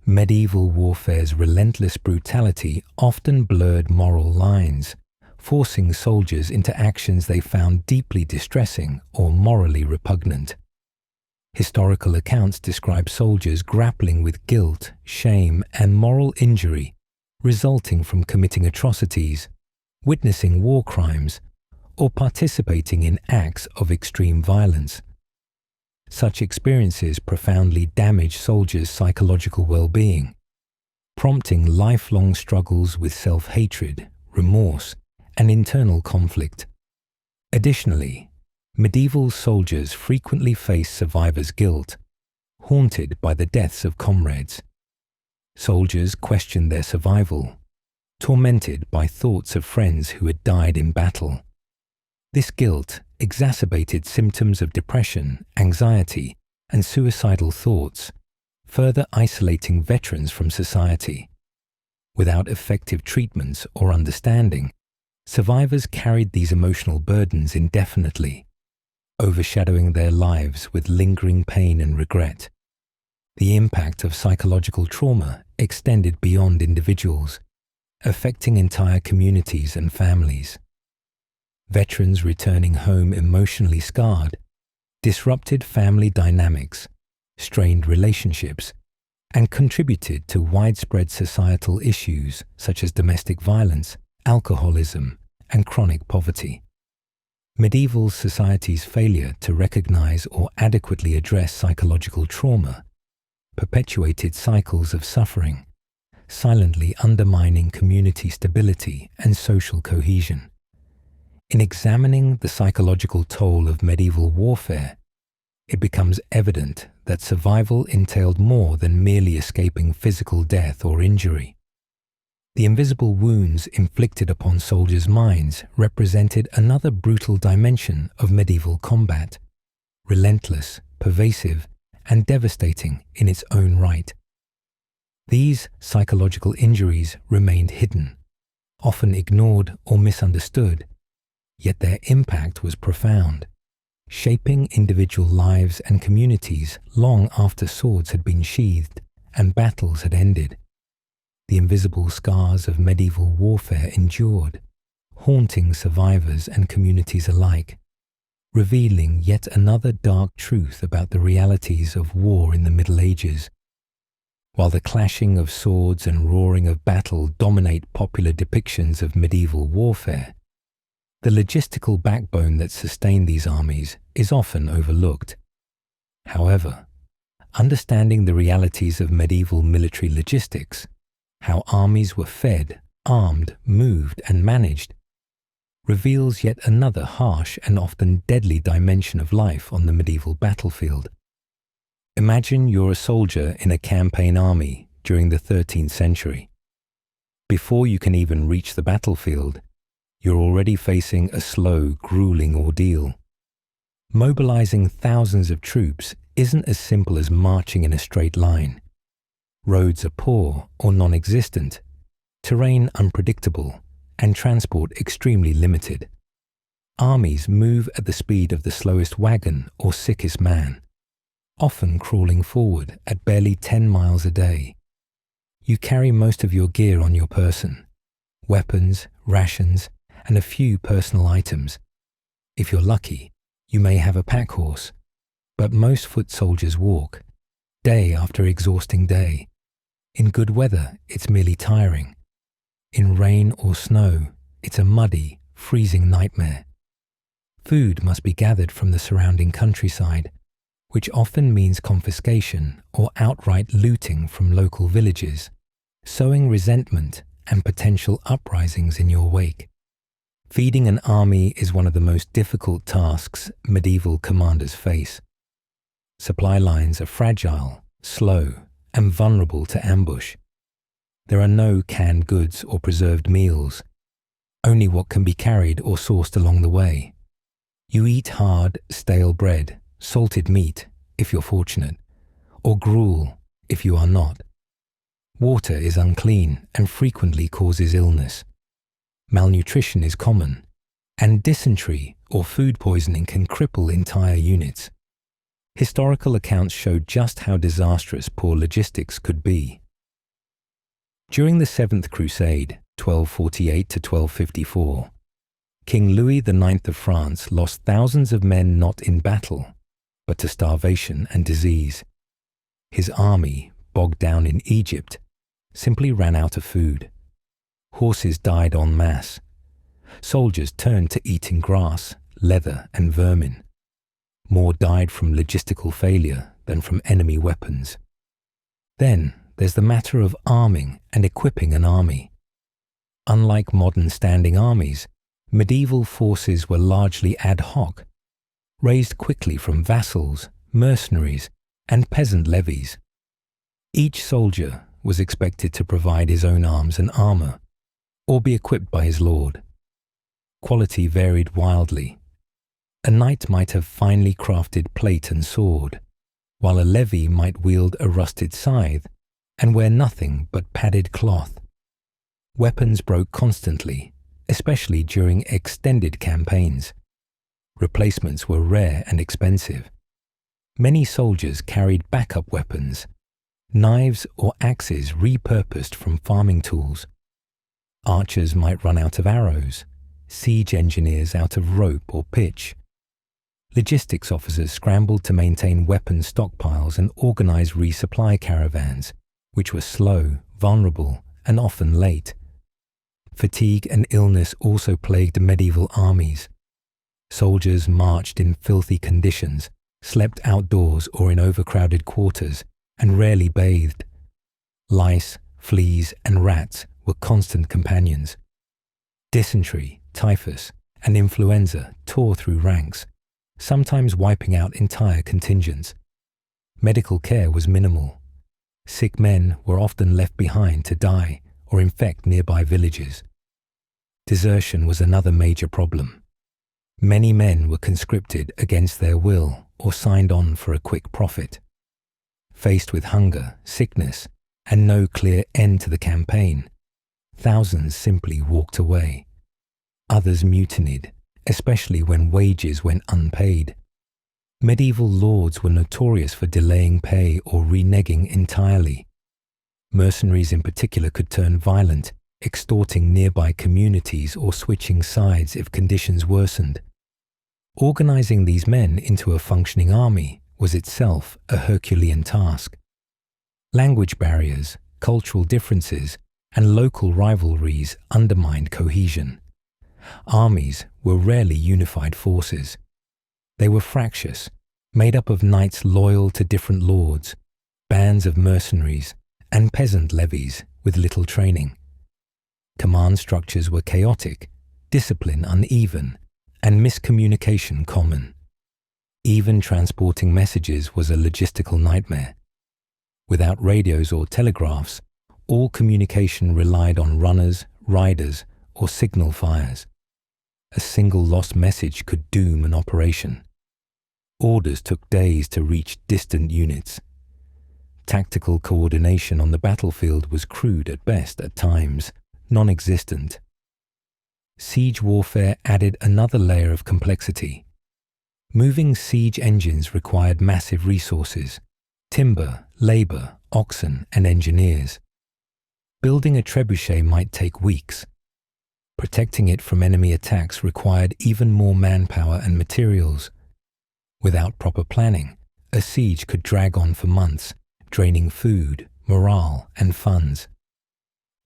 medieval warfare's relentless brutality often blurred moral lines, forcing soldiers into actions they found deeply distressing or morally repugnant. Historical accounts describe soldiers grappling with guilt, shame, and moral injury resulting from committing atrocities, witnessing war crimes, or participating in acts of extreme violence. Such experiences profoundly damage soldiers' psychological well-being, prompting lifelong struggles with self-hatred, remorse, and internal conflict. Additionally, medieval soldiers frequently faced survivors' guilt, haunted by the deaths of comrades. Soldiers questioned their survival, tormented by thoughts of friends who had died in battle. This guilt exacerbated symptoms of depression, anxiety, and suicidal thoughts, further isolating veterans from society. Without effective treatments or understanding, survivors carried these emotional burdens indefinitely, overshadowing their lives with lingering pain and regret. The impact of psychological trauma extended beyond individuals, affecting entire communities and families. Veterans returning home emotionally scarred disrupted family dynamics, strained relationships, and contributed to widespread societal issues such as domestic violence, alcoholism, and chronic poverty. Medieval society's failure to recognize or adequately address psychological trauma perpetuated cycles of suffering, silently undermining community stability and social cohesion. In examining the psychological toll of medieval warfare, it becomes evident that survival entailed more than merely escaping physical death or injury. The invisible wounds inflicted upon soldiers' minds represented another brutal dimension of medieval combat, relentless, pervasive, and devastating in its own right. These psychological injuries remained hidden, often ignored or misunderstood, yet their impact was profound, shaping individual lives and communities long after swords had been sheathed and battles had ended. The invisible scars of medieval warfare endured, haunting survivors and communities alike, revealing yet another dark truth about the realities of war in the Middle Ages. While the clashing of swords and roaring of battle dominate popular depictions of medieval warfare, the logistical backbone that sustained these armies is often overlooked. However, understanding the realities of medieval military logistics, how armies were fed, armed, moved, and managed, reveals yet another harsh and often deadly dimension of life on the medieval battlefield. Imagine you're a soldier in a campaign army during the 13th century. Before you can even reach the battlefield, you're already facing a slow, grueling ordeal. Mobilizing thousands of troops isn't as simple as marching in a straight line. Roads are poor or non-existent, terrain unpredictable, and transport extremely limited. Armies move at the speed of the slowest wagon or sickest man, often crawling forward at barely 10 miles a day, You carry most of your gear on your person: weapons, rations, and a few personal items. If you're lucky, you may have a pack horse, but most foot soldiers walk, day after exhausting day. In good weather, it's merely tiring. In rain or snow, it's a muddy, freezing nightmare. Food must be gathered from the surrounding countryside, which often means confiscation or outright looting from local villages, sowing resentment and potential uprisings in your wake. Feeding an army is one of the most difficult tasks medieval commanders face. Supply lines are fragile, slow, and vulnerable to ambush. There are no canned goods or preserved meals, only what can be carried or sourced along the way. You eat hard, stale bread, salted meat, if you're fortunate, or gruel, if you are not. Water is unclean and frequently causes illness. Malnutrition is common, and dysentery or food poisoning can cripple entire units. Historical accounts show just how disastrous poor logistics could be. During the Seventh Crusade, 1248 to 1254, King Louis IX of France lost thousands of men not in battle, but to starvation and disease. His army, bogged down in Egypt, simply ran out of food. Horses died en masse. Soldiers turned to eating grass, leather, and vermin. More died from logistical failure than from enemy weapons. Then there's the matter of arming and equipping an army. Unlike modern standing armies, medieval forces were largely ad hoc, raised quickly from vassals, mercenaries, and peasant levies. Each soldier was expected to provide his own arms and armor, or be equipped by his lord. Quality varied wildly. A knight might have finely crafted plate and sword, while a levy might wield a rusted scythe and wear nothing but padded cloth. Weapons broke constantly, especially during extended campaigns. Replacements were rare and expensive. Many soldiers carried backup weapons, knives or axes repurposed from farming tools. Archers might run out of arrows, siege engineers out of rope or pitch. Logistics officers scrambled to maintain weapon stockpiles and organize resupply caravans, which were slow, vulnerable, and often late. Fatigue and illness also plagued medieval armies. Soldiers marched in filthy conditions, slept outdoors or in overcrowded quarters, and rarely bathed. Lice, fleas, and rats were constant companions. Dysentery, typhus, and influenza tore through ranks, sometimes wiping out entire contingents. Medical care was minimal. Sick men were often left behind to die or infect nearby villages. Desertion was another major problem. Many men were conscripted against their will or signed on for a quick profit. Faced with hunger, sickness, and no clear end to the campaign, thousands simply walked away. Others mutinied, especially when wages went unpaid. Medieval lords were notorious for delaying pay or reneging entirely. Mercenaries in particular could turn violent, extorting nearby communities or switching sides if conditions worsened. Organizing these men into a functioning army was itself a Herculean task. Language barriers, cultural differences, and local rivalries undermined cohesion. Armies were rarely unified forces. They were fractious, made up of knights loyal to different lords, bands of mercenaries, and peasant levies with little training. Command structures were chaotic, discipline uneven, and miscommunication common. Even transporting messages was a logistical nightmare. Without radios or telegraphs, all communication relied on runners, riders, or signal fires. A single lost message could doom an operation. Orders took days to reach distant units. Tactical coordination on the battlefield was crude at best at times, non-existent. Siege warfare added another layer of complexity. Moving siege engines required massive resources: timber, labor, oxen, and engineers. building a trebuchet might take weeks. Protecting it from enemy attacks required even more manpower and materials. Without proper planning, a siege could drag on for months, draining food, morale, and funds.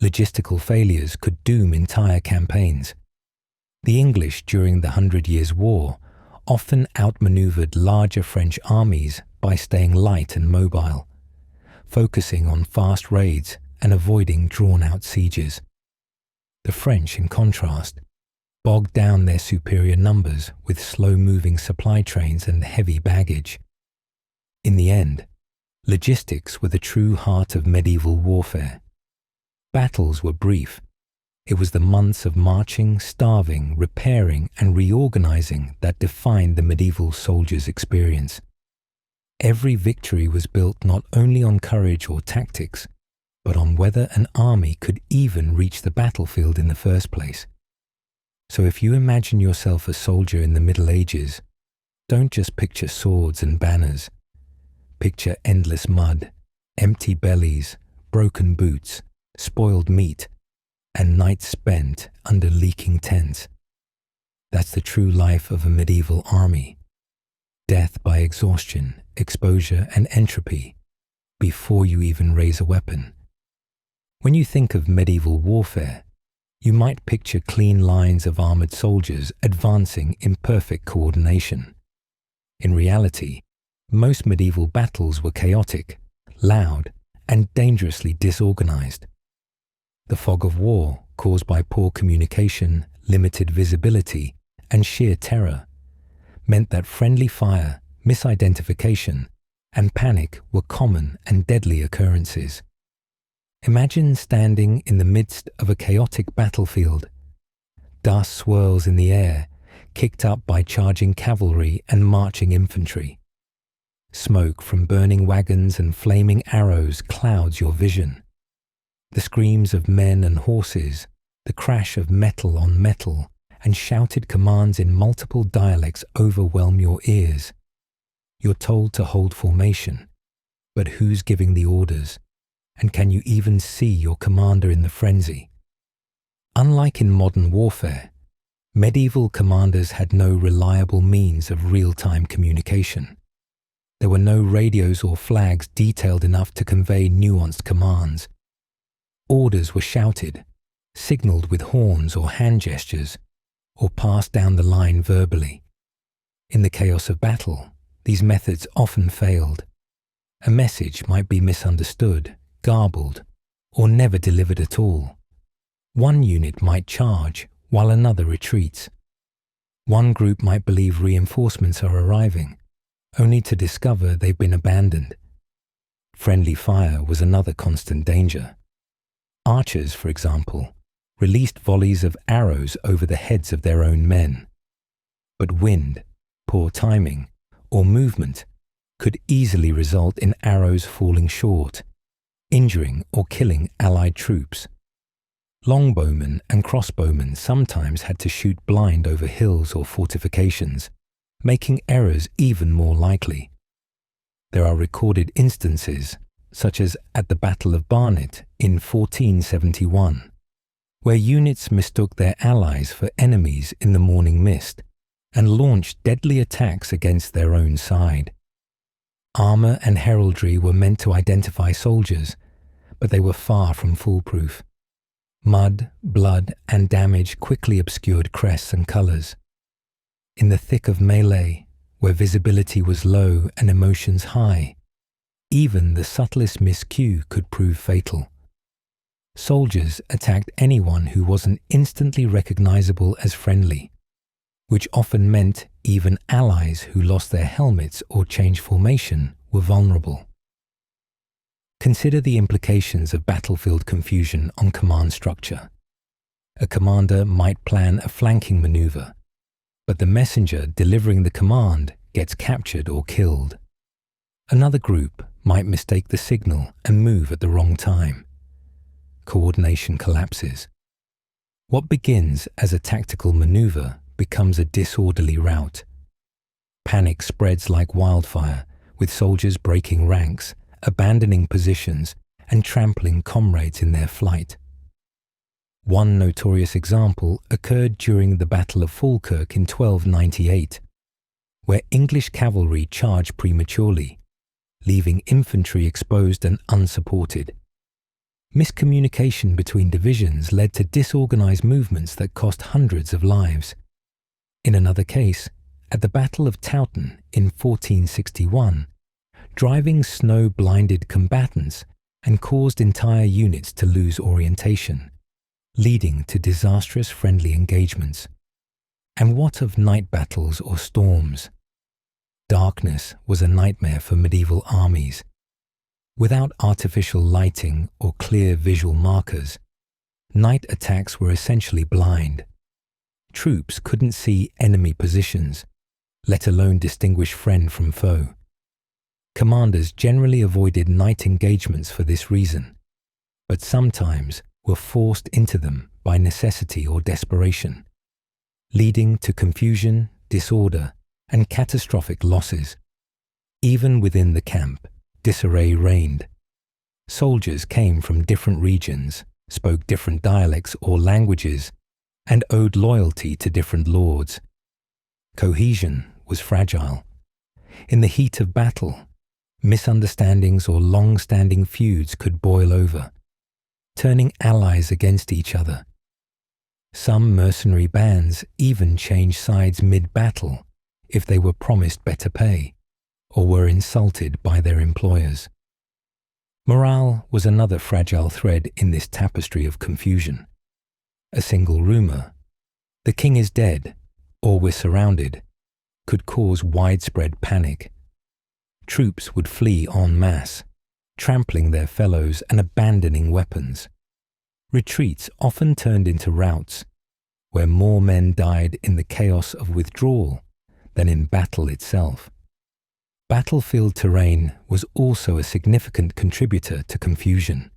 Logistical failures could doom entire campaigns. The English during the 100 Years' War often outmaneuvered larger French armies by staying light and mobile, focusing on fast raids and avoiding drawn-out sieges. The French, in contrast, bogged down their superior numbers with slow-moving supply trains and heavy baggage. In the end, logistics were the true heart of medieval warfare. Battles were brief. It was the months of marching, starving, repairing, and reorganizing that defined the medieval soldier's experience. Every victory was built not only on courage or tactics, but on whether an army could even reach the battlefield in the first place. So if you imagine yourself a soldier in the Middle Ages, don't just picture swords and banners. Picture endless mud, empty bellies, broken boots, spoiled meat, and nights spent under leaking tents. That's the true life of a medieval army. Death by exhaustion, exposure, and entropy before you even raise a weapon. When you think of medieval warfare, you might picture clean lines of armored soldiers advancing in perfect coordination. In reality, most medieval battles were chaotic, loud, and dangerously disorganized. The fog of war, caused by poor communication, limited visibility, and sheer terror, meant that friendly fire, misidentification, and panic were common and deadly occurrences. Imagine standing in the midst of a chaotic battlefield. Dust swirls in the air, kicked up by charging cavalry and marching infantry. Smoke from burning wagons and flaming arrows clouds your vision. The screams of men and horses, the crash of metal on metal, and shouted commands in multiple dialects overwhelm your ears. You're told to hold formation, but who's giving the orders? And can you even see your commander in the frenzy? Unlike in modern warfare, medieval commanders had no reliable means of real-time communication. There were no radios or flags detailed enough to convey nuanced commands. Orders were shouted, signaled with horns or hand gestures, or passed down the line verbally. In the chaos of battle, these methods often failed. A message might be misunderstood, garbled, or never delivered at all. One unit might charge while another retreats. One group might believe reinforcements are arriving, only to discover they've been abandoned. Friendly fire was another constant danger. Archers, for example, released volleys of arrows over the heads of their own men. But wind, poor timing, or movement could easily result in arrows falling short, injuring or killing Allied troops. Longbowmen and crossbowmen sometimes had to shoot blind over hills or fortifications, making errors even more likely. There are recorded instances, such as at the Battle of Barnet in 1471, where units mistook their allies for enemies in the morning mist and launched deadly attacks against their own side. Armour and heraldry were meant to identify soldiers, but they were far from foolproof. Mud, blood, and damage quickly obscured crests and colours. In the thick of melee, where visibility was low and emotions high, even the subtlest miscue could prove fatal. Soldiers attacked anyone who wasn't instantly recognizable as friendly, which often meant even allies who lost their helmets or changed formation were vulnerable. Consider the implications of battlefield confusion on command structure. A commander might plan a flanking maneuver, but the messenger delivering the command gets captured or killed. Another group might mistake the signal and move at the wrong time. Coordination collapses. What begins as a tactical maneuver becomes a disorderly rout. Panic spreads like wildfire, with soldiers breaking ranks, abandoning positions, and trampling comrades in their flight. One notorious example occurred during the Battle of Falkirk in 1298, where English cavalry charged prematurely, leaving infantry exposed and unsupported. Miscommunication between divisions led to disorganized movements that cost hundreds of lives. In another case, at the Battle of Towton in 1461, driving snow blinded combatants and caused entire units to lose orientation, leading to disastrous friendly engagements. And what of night battles or storms? Darkness was a nightmare for medieval armies. Without artificial lighting or clear visual markers, night attacks were essentially blind. Troops couldn't see enemy positions, let alone distinguish friend from foe. Commanders generally avoided night engagements for this reason, but sometimes were forced into them by necessity or desperation, leading to confusion, disorder, and catastrophic losses. Even within the camp, disarray reigned. Soldiers came from different regions, spoke different dialects or languages, and owed loyalty to different lords. Cohesion was fragile. In the heat of battle, misunderstandings or long-standing feuds could boil over, turning allies against each other. Some mercenary bands even changed sides mid-battle if they were promised better pay or were insulted by their employers. Morale was another fragile thread in this tapestry of confusion. A single rumor, "The king is dead," or "we're surrounded," could cause widespread panic. Troops would flee en masse, trampling their fellows and abandoning weapons. Retreats often turned into routs, where more men died in the chaos of withdrawal than in battle itself. Battlefield terrain was also a significant contributor to confusion.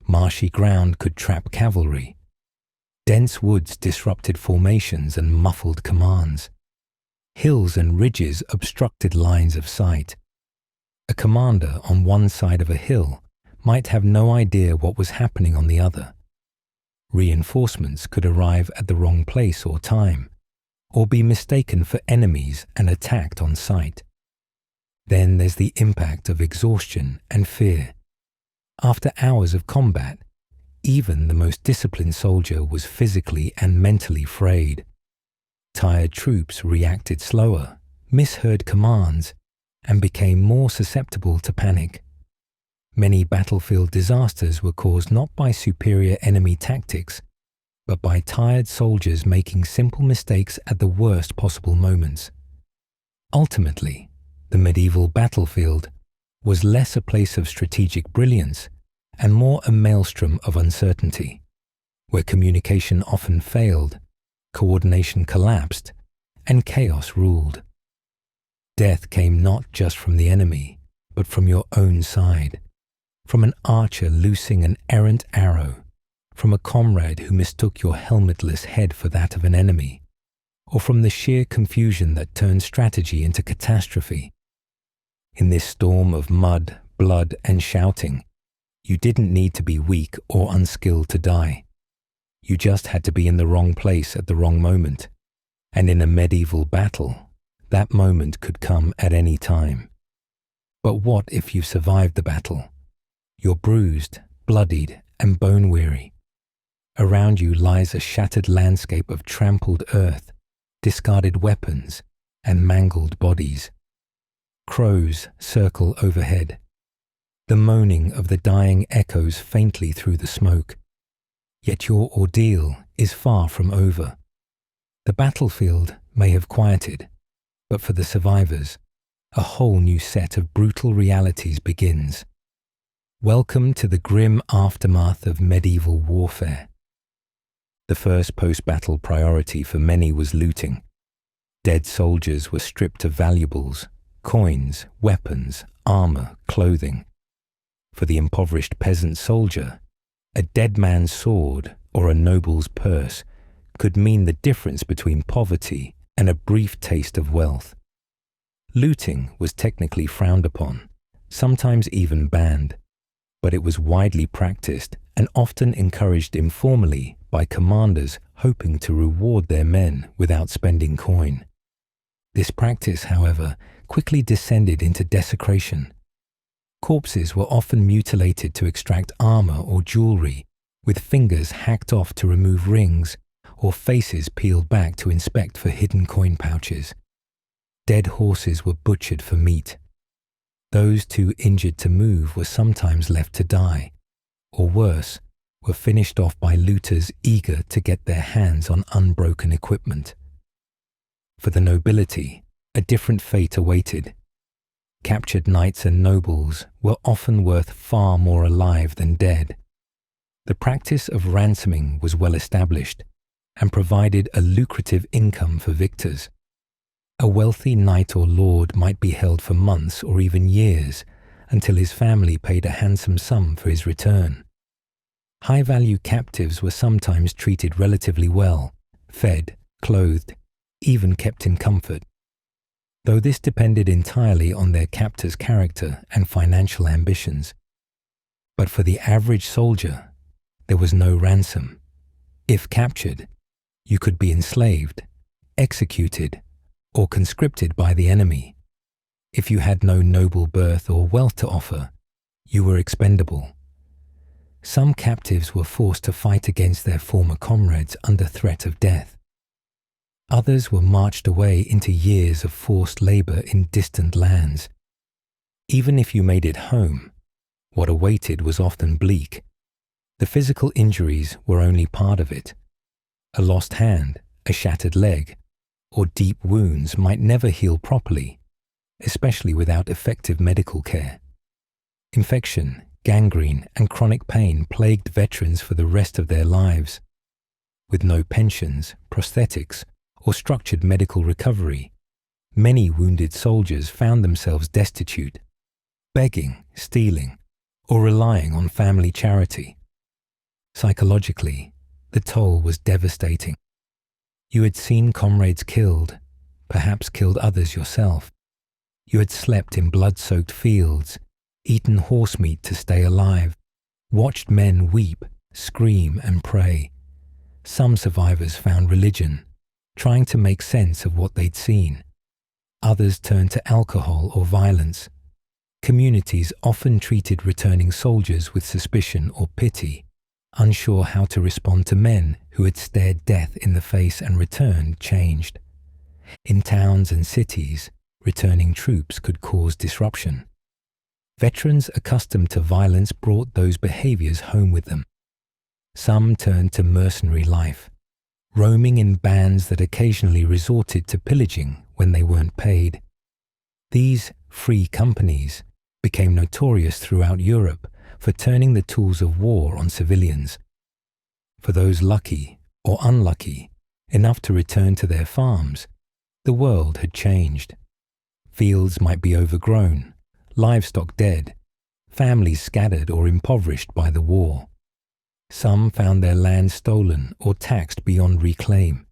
Marshy ground could trap cavalry. Dense woods disrupted formations and muffled commands. Hills and ridges obstructed lines of sight. A commander on one side of a hill might have no idea what was happening on the other. Reinforcements could arrive at the wrong place or time, or be mistaken for enemies and attacked on sight. Then there's the impact of exhaustion and fear. After hours of combat, even the most disciplined soldier was physically and mentally frayed. Tired troops reacted slower, misheard commands, and became more susceptible to panic. Many battlefield disasters were caused not by superior enemy tactics, but by tired soldiers making simple mistakes at the worst possible moments. Ultimately, the medieval battlefield was less a place of strategic brilliance and more a maelstrom of uncertainty, where communication often failed, coordination collapsed, and chaos ruled. Death came not just from the enemy, but from your own side, from an archer loosing an errant arrow, from a comrade who mistook your helmetless head for that of an enemy, or from the sheer confusion that turned strategy into catastrophe. In this storm of mud, blood, and shouting, you didn't need to be weak or unskilled to die. You just had to be in the wrong place at the wrong moment, and in a medieval battle, that moment could come at any time. But what if you survived the battle? You're bruised, bloodied, and bone-weary. Around you lies a shattered landscape of trampled earth, discarded weapons, and mangled bodies. Crows circle overhead. The moaning of the dying echoes faintly through the smoke. Yet your ordeal is far from over. The battlefield may have quieted, but for the survivors, a whole new set of brutal realities begins. Welcome to the grim aftermath of medieval warfare. The first post-battle priority for many was looting. Dead soldiers were stripped of valuables, coins, weapons, armor, clothing. For the impoverished peasant soldier, a dead man's sword or a noble's purse could mean the difference between poverty and a brief taste of wealth. Looting was technically frowned upon, sometimes even banned. but it was widely practiced and often encouraged informally by commanders hoping to reward their men without spending coin. This practice, however, quickly descended into desecration. Corpses were often mutilated to extract armor or jewelry, with fingers hacked off to remove rings, or faces peeled back to inspect for hidden coin pouches. Dead horses were butchered for meat. Those too injured to move were sometimes left to die, or worse, were finished off by looters eager to get their hands on unbroken equipment. For the nobility, a different fate awaited. Captured knights and nobles were often worth far more alive than dead. The practice of ransoming was well established and provided a lucrative income for victors. A wealthy knight or lord might be held for months or even years until his family paid a handsome sum for his return. High-value captives were sometimes treated relatively well, fed, clothed, even kept in comfort. Though this depended entirely on their captor's character and financial ambitions. But for the average soldier, there was no ransom. If captured, you could be enslaved, executed, or conscripted by the enemy. If you had no noble birth or wealth to offer, you were expendable. Some captives were forced to fight against their former comrades under threat of death. Others were marched away into years of forced labor in distant lands. Even if you made it home, what awaited was often bleak. The physical injuries were only part of it. A lost hand, a shattered leg, or deep wounds might never heal properly, especially without effective medical care. Infection, gangrene, and chronic pain plagued veterans for the rest of their lives. With no pensions, prosthetics, or structured medical recovery, many wounded soldiers found themselves destitute, begging, stealing, or relying on family charity. Psychologically, the toll was devastating. You had seen comrades killed, perhaps killed others yourself. You had slept in blood-soaked fields, eaten horse meat to stay alive, watched men weep, scream, and pray. Some survivors found religion, trying to make sense of what they'd seen. Others turned to alcohol or violence. Communities often treated returning soldiers with suspicion or pity, unsure how to respond to men who had stared death in the face and returned changed. In towns and cities, returning troops could cause disruption. Veterans accustomed to violence brought those behaviors home with them. Some turned to mercenary life, roaming in bands that occasionally resorted to pillaging when they weren't paid. These free companies became notorious throughout Europe for turning the tools of war on civilians. For those lucky or unlucky enough to return to their farms, the world had changed. Fields might be overgrown, livestock dead, families scattered or impoverished by the war. Some found their land stolen or taxed beyond reclaim.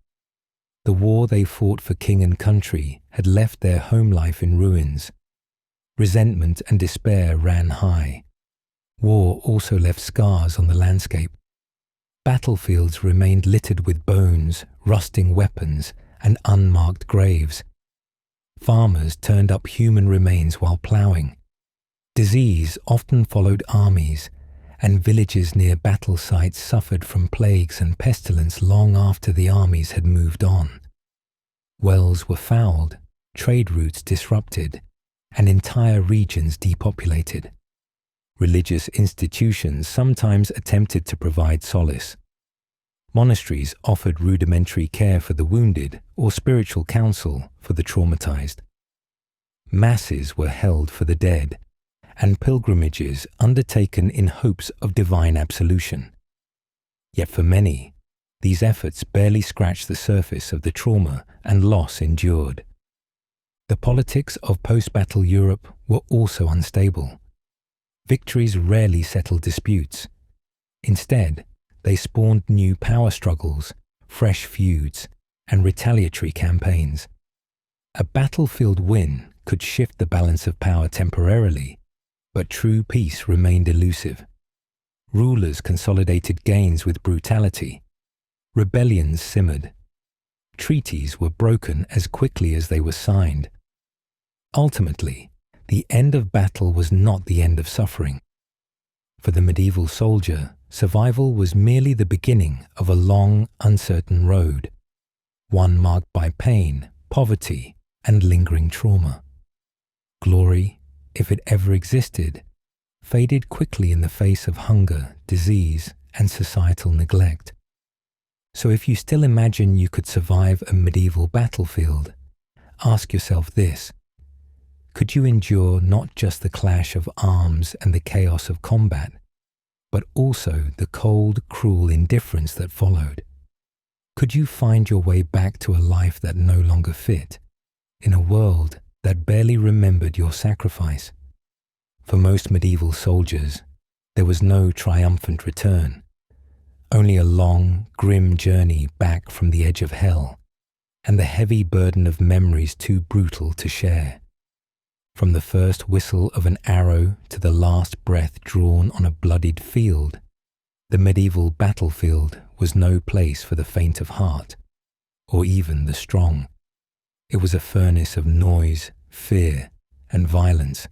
The war they fought for king and country had left their home life in ruins. Resentment and despair ran high. War also left scars on the landscape. Battlefields remained littered with bones, rusting weapons, and unmarked graves. Farmers turned up human remains while ploughing. Disease often followed armies, and villages near battle sites suffered from plagues and pestilence long after the armies had moved on. Wells were fouled, trade routes disrupted, and entire regions depopulated. Religious institutions sometimes attempted to provide solace. Monasteries offered rudimentary care for the wounded or spiritual counsel for the traumatized. Masses were held for the dead, and pilgrimages undertaken in hopes of divine absolution. Yet for many, these efforts barely scratched the surface of the trauma and loss endured. The politics of post-battle Europe were also unstable. Victories rarely settled disputes. Instead, they spawned new power struggles, fresh feuds, and retaliatory campaigns. A battlefield win could shift the balance of power temporarily, but true peace remained elusive. Rulers consolidated gains with brutality. Rebellions simmered. Treaties were broken as quickly as they were signed. Ultimately, the end of battle was not the end of suffering. For the medieval soldier, survival was merely the beginning of a long, uncertain road, one marked by pain, poverty, and lingering trauma. Glory, if it ever existed, faded quickly in the face of hunger, disease, and societal neglect. So if you still imagine you could survive a medieval battlefield, ask yourself this: could you endure not just the clash of arms and the chaos of combat, but also the cold, cruel indifference that followed? Could you find your way back to a life that no longer fit, in a world that barely remembered your sacrifice? For most medieval soldiers, there was no triumphant return, only a long, grim journey back from the edge of hell, and the heavy burden of memories too brutal to share. From the first whistle of an arrow to the last breath drawn on a bloodied field, the medieval battlefield was no place for the faint of heart, or even the strong. It was a furnace of noise, fear, and violence.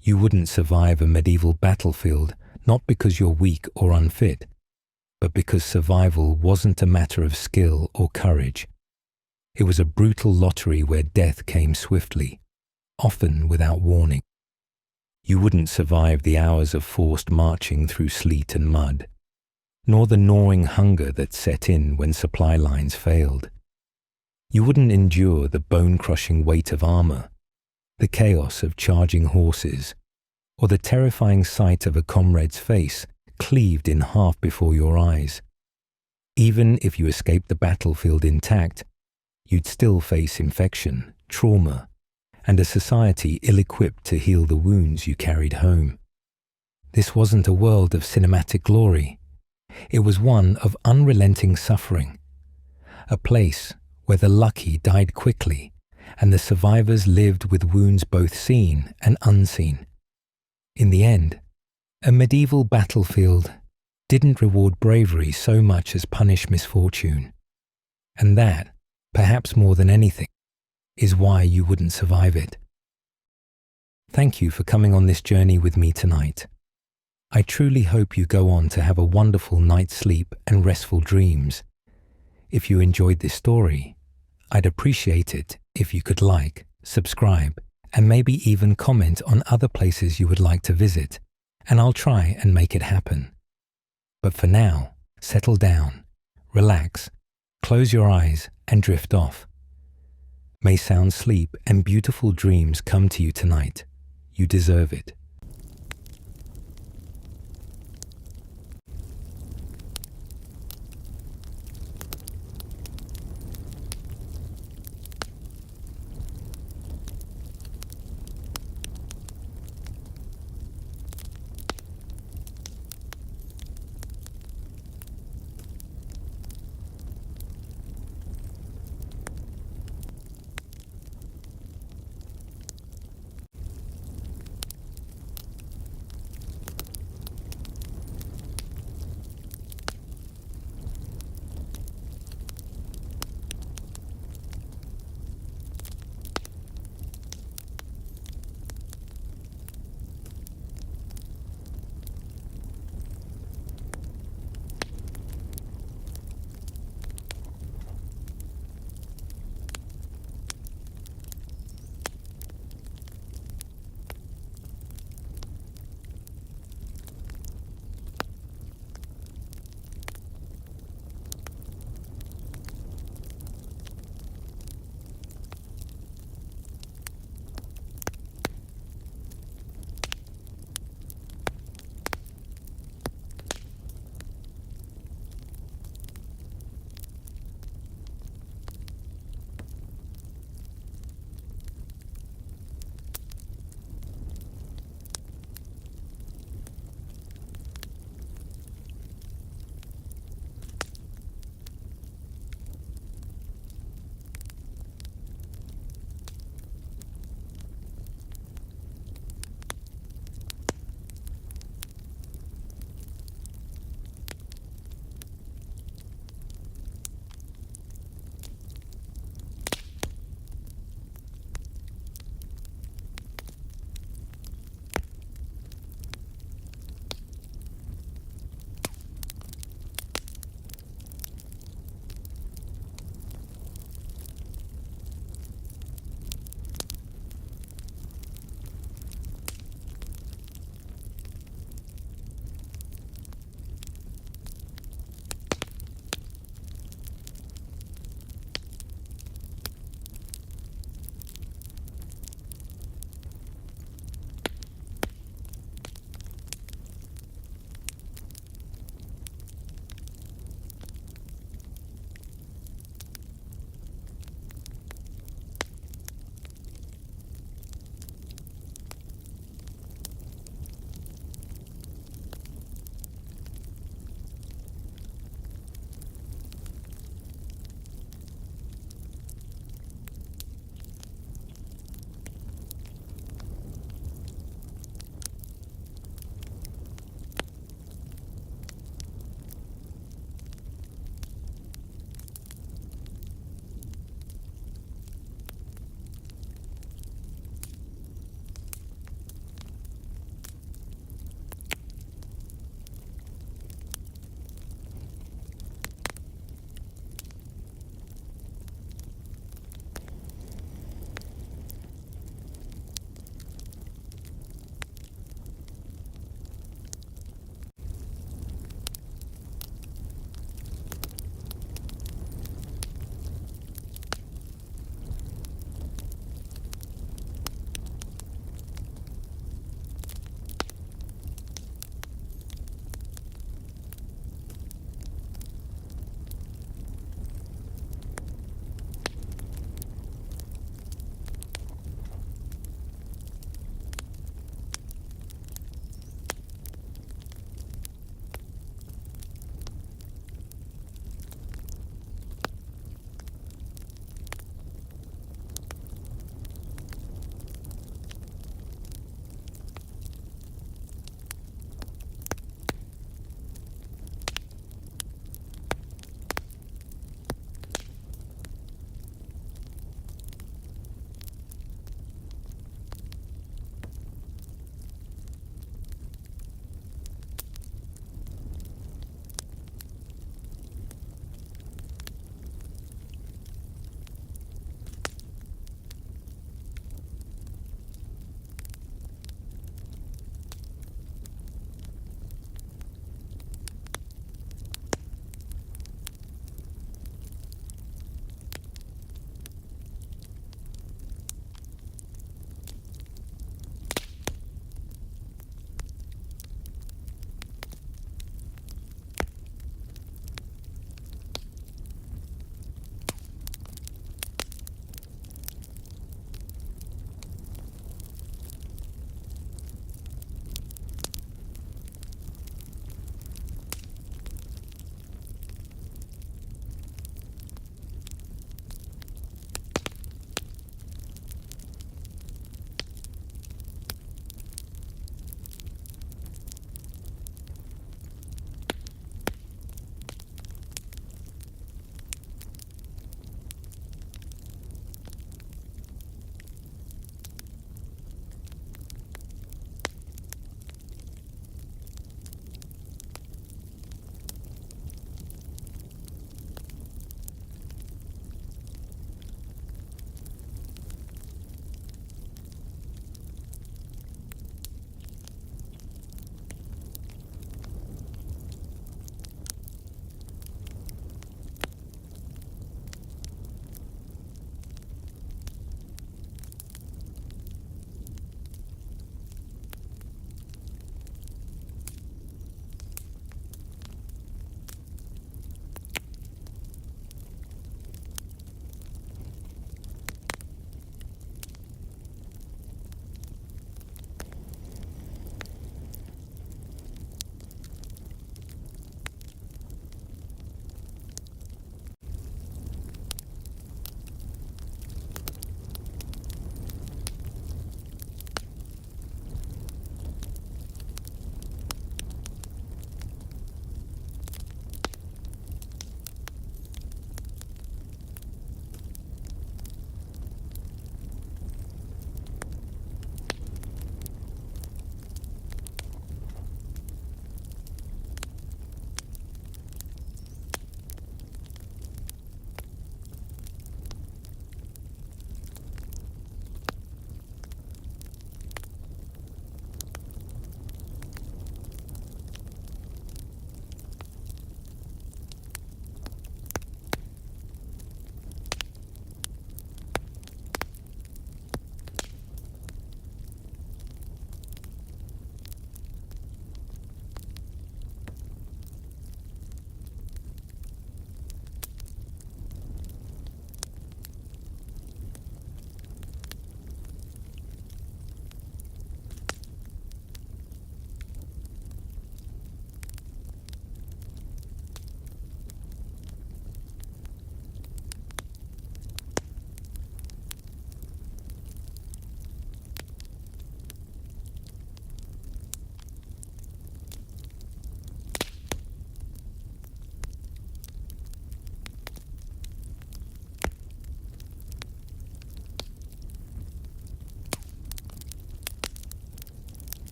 You wouldn't survive a medieval battlefield not because you're weak or unfit, but because survival wasn't a matter of skill or courage. It was a brutal lottery where death came swiftly, often without warning. You wouldn't survive the hours of forced marching through sleet and mud, nor the gnawing hunger that set in when supply lines failed. You wouldn't endure the bone-crushing weight of armor, the chaos of charging horses, or the terrifying sight of a comrade's face cleaved in half before your eyes. Even if you escaped the battlefield intact, you'd still face infection, trauma, and a society ill-equipped to heal the wounds you carried home. This wasn't a world of cinematic glory. It was one of unrelenting suffering, a place where the lucky died quickly and the survivors lived with wounds both seen and unseen. In the end, a medieval battlefield didn't reward bravery so much as punish misfortune. And that, perhaps more than anything, is why you wouldn't survive it. Thank you for coming on this journey with me tonight. I truly hope you go on to have a wonderful night's sleep and restful dreams. If you enjoyed this story, I'd appreciate it if you could like, subscribe, and maybe even comment on other places you would like to visit, and I'll try and make it happen. But for now, settle down, relax, close your eyes, and drift off. May sound sleep and beautiful dreams come to you tonight. You deserve it.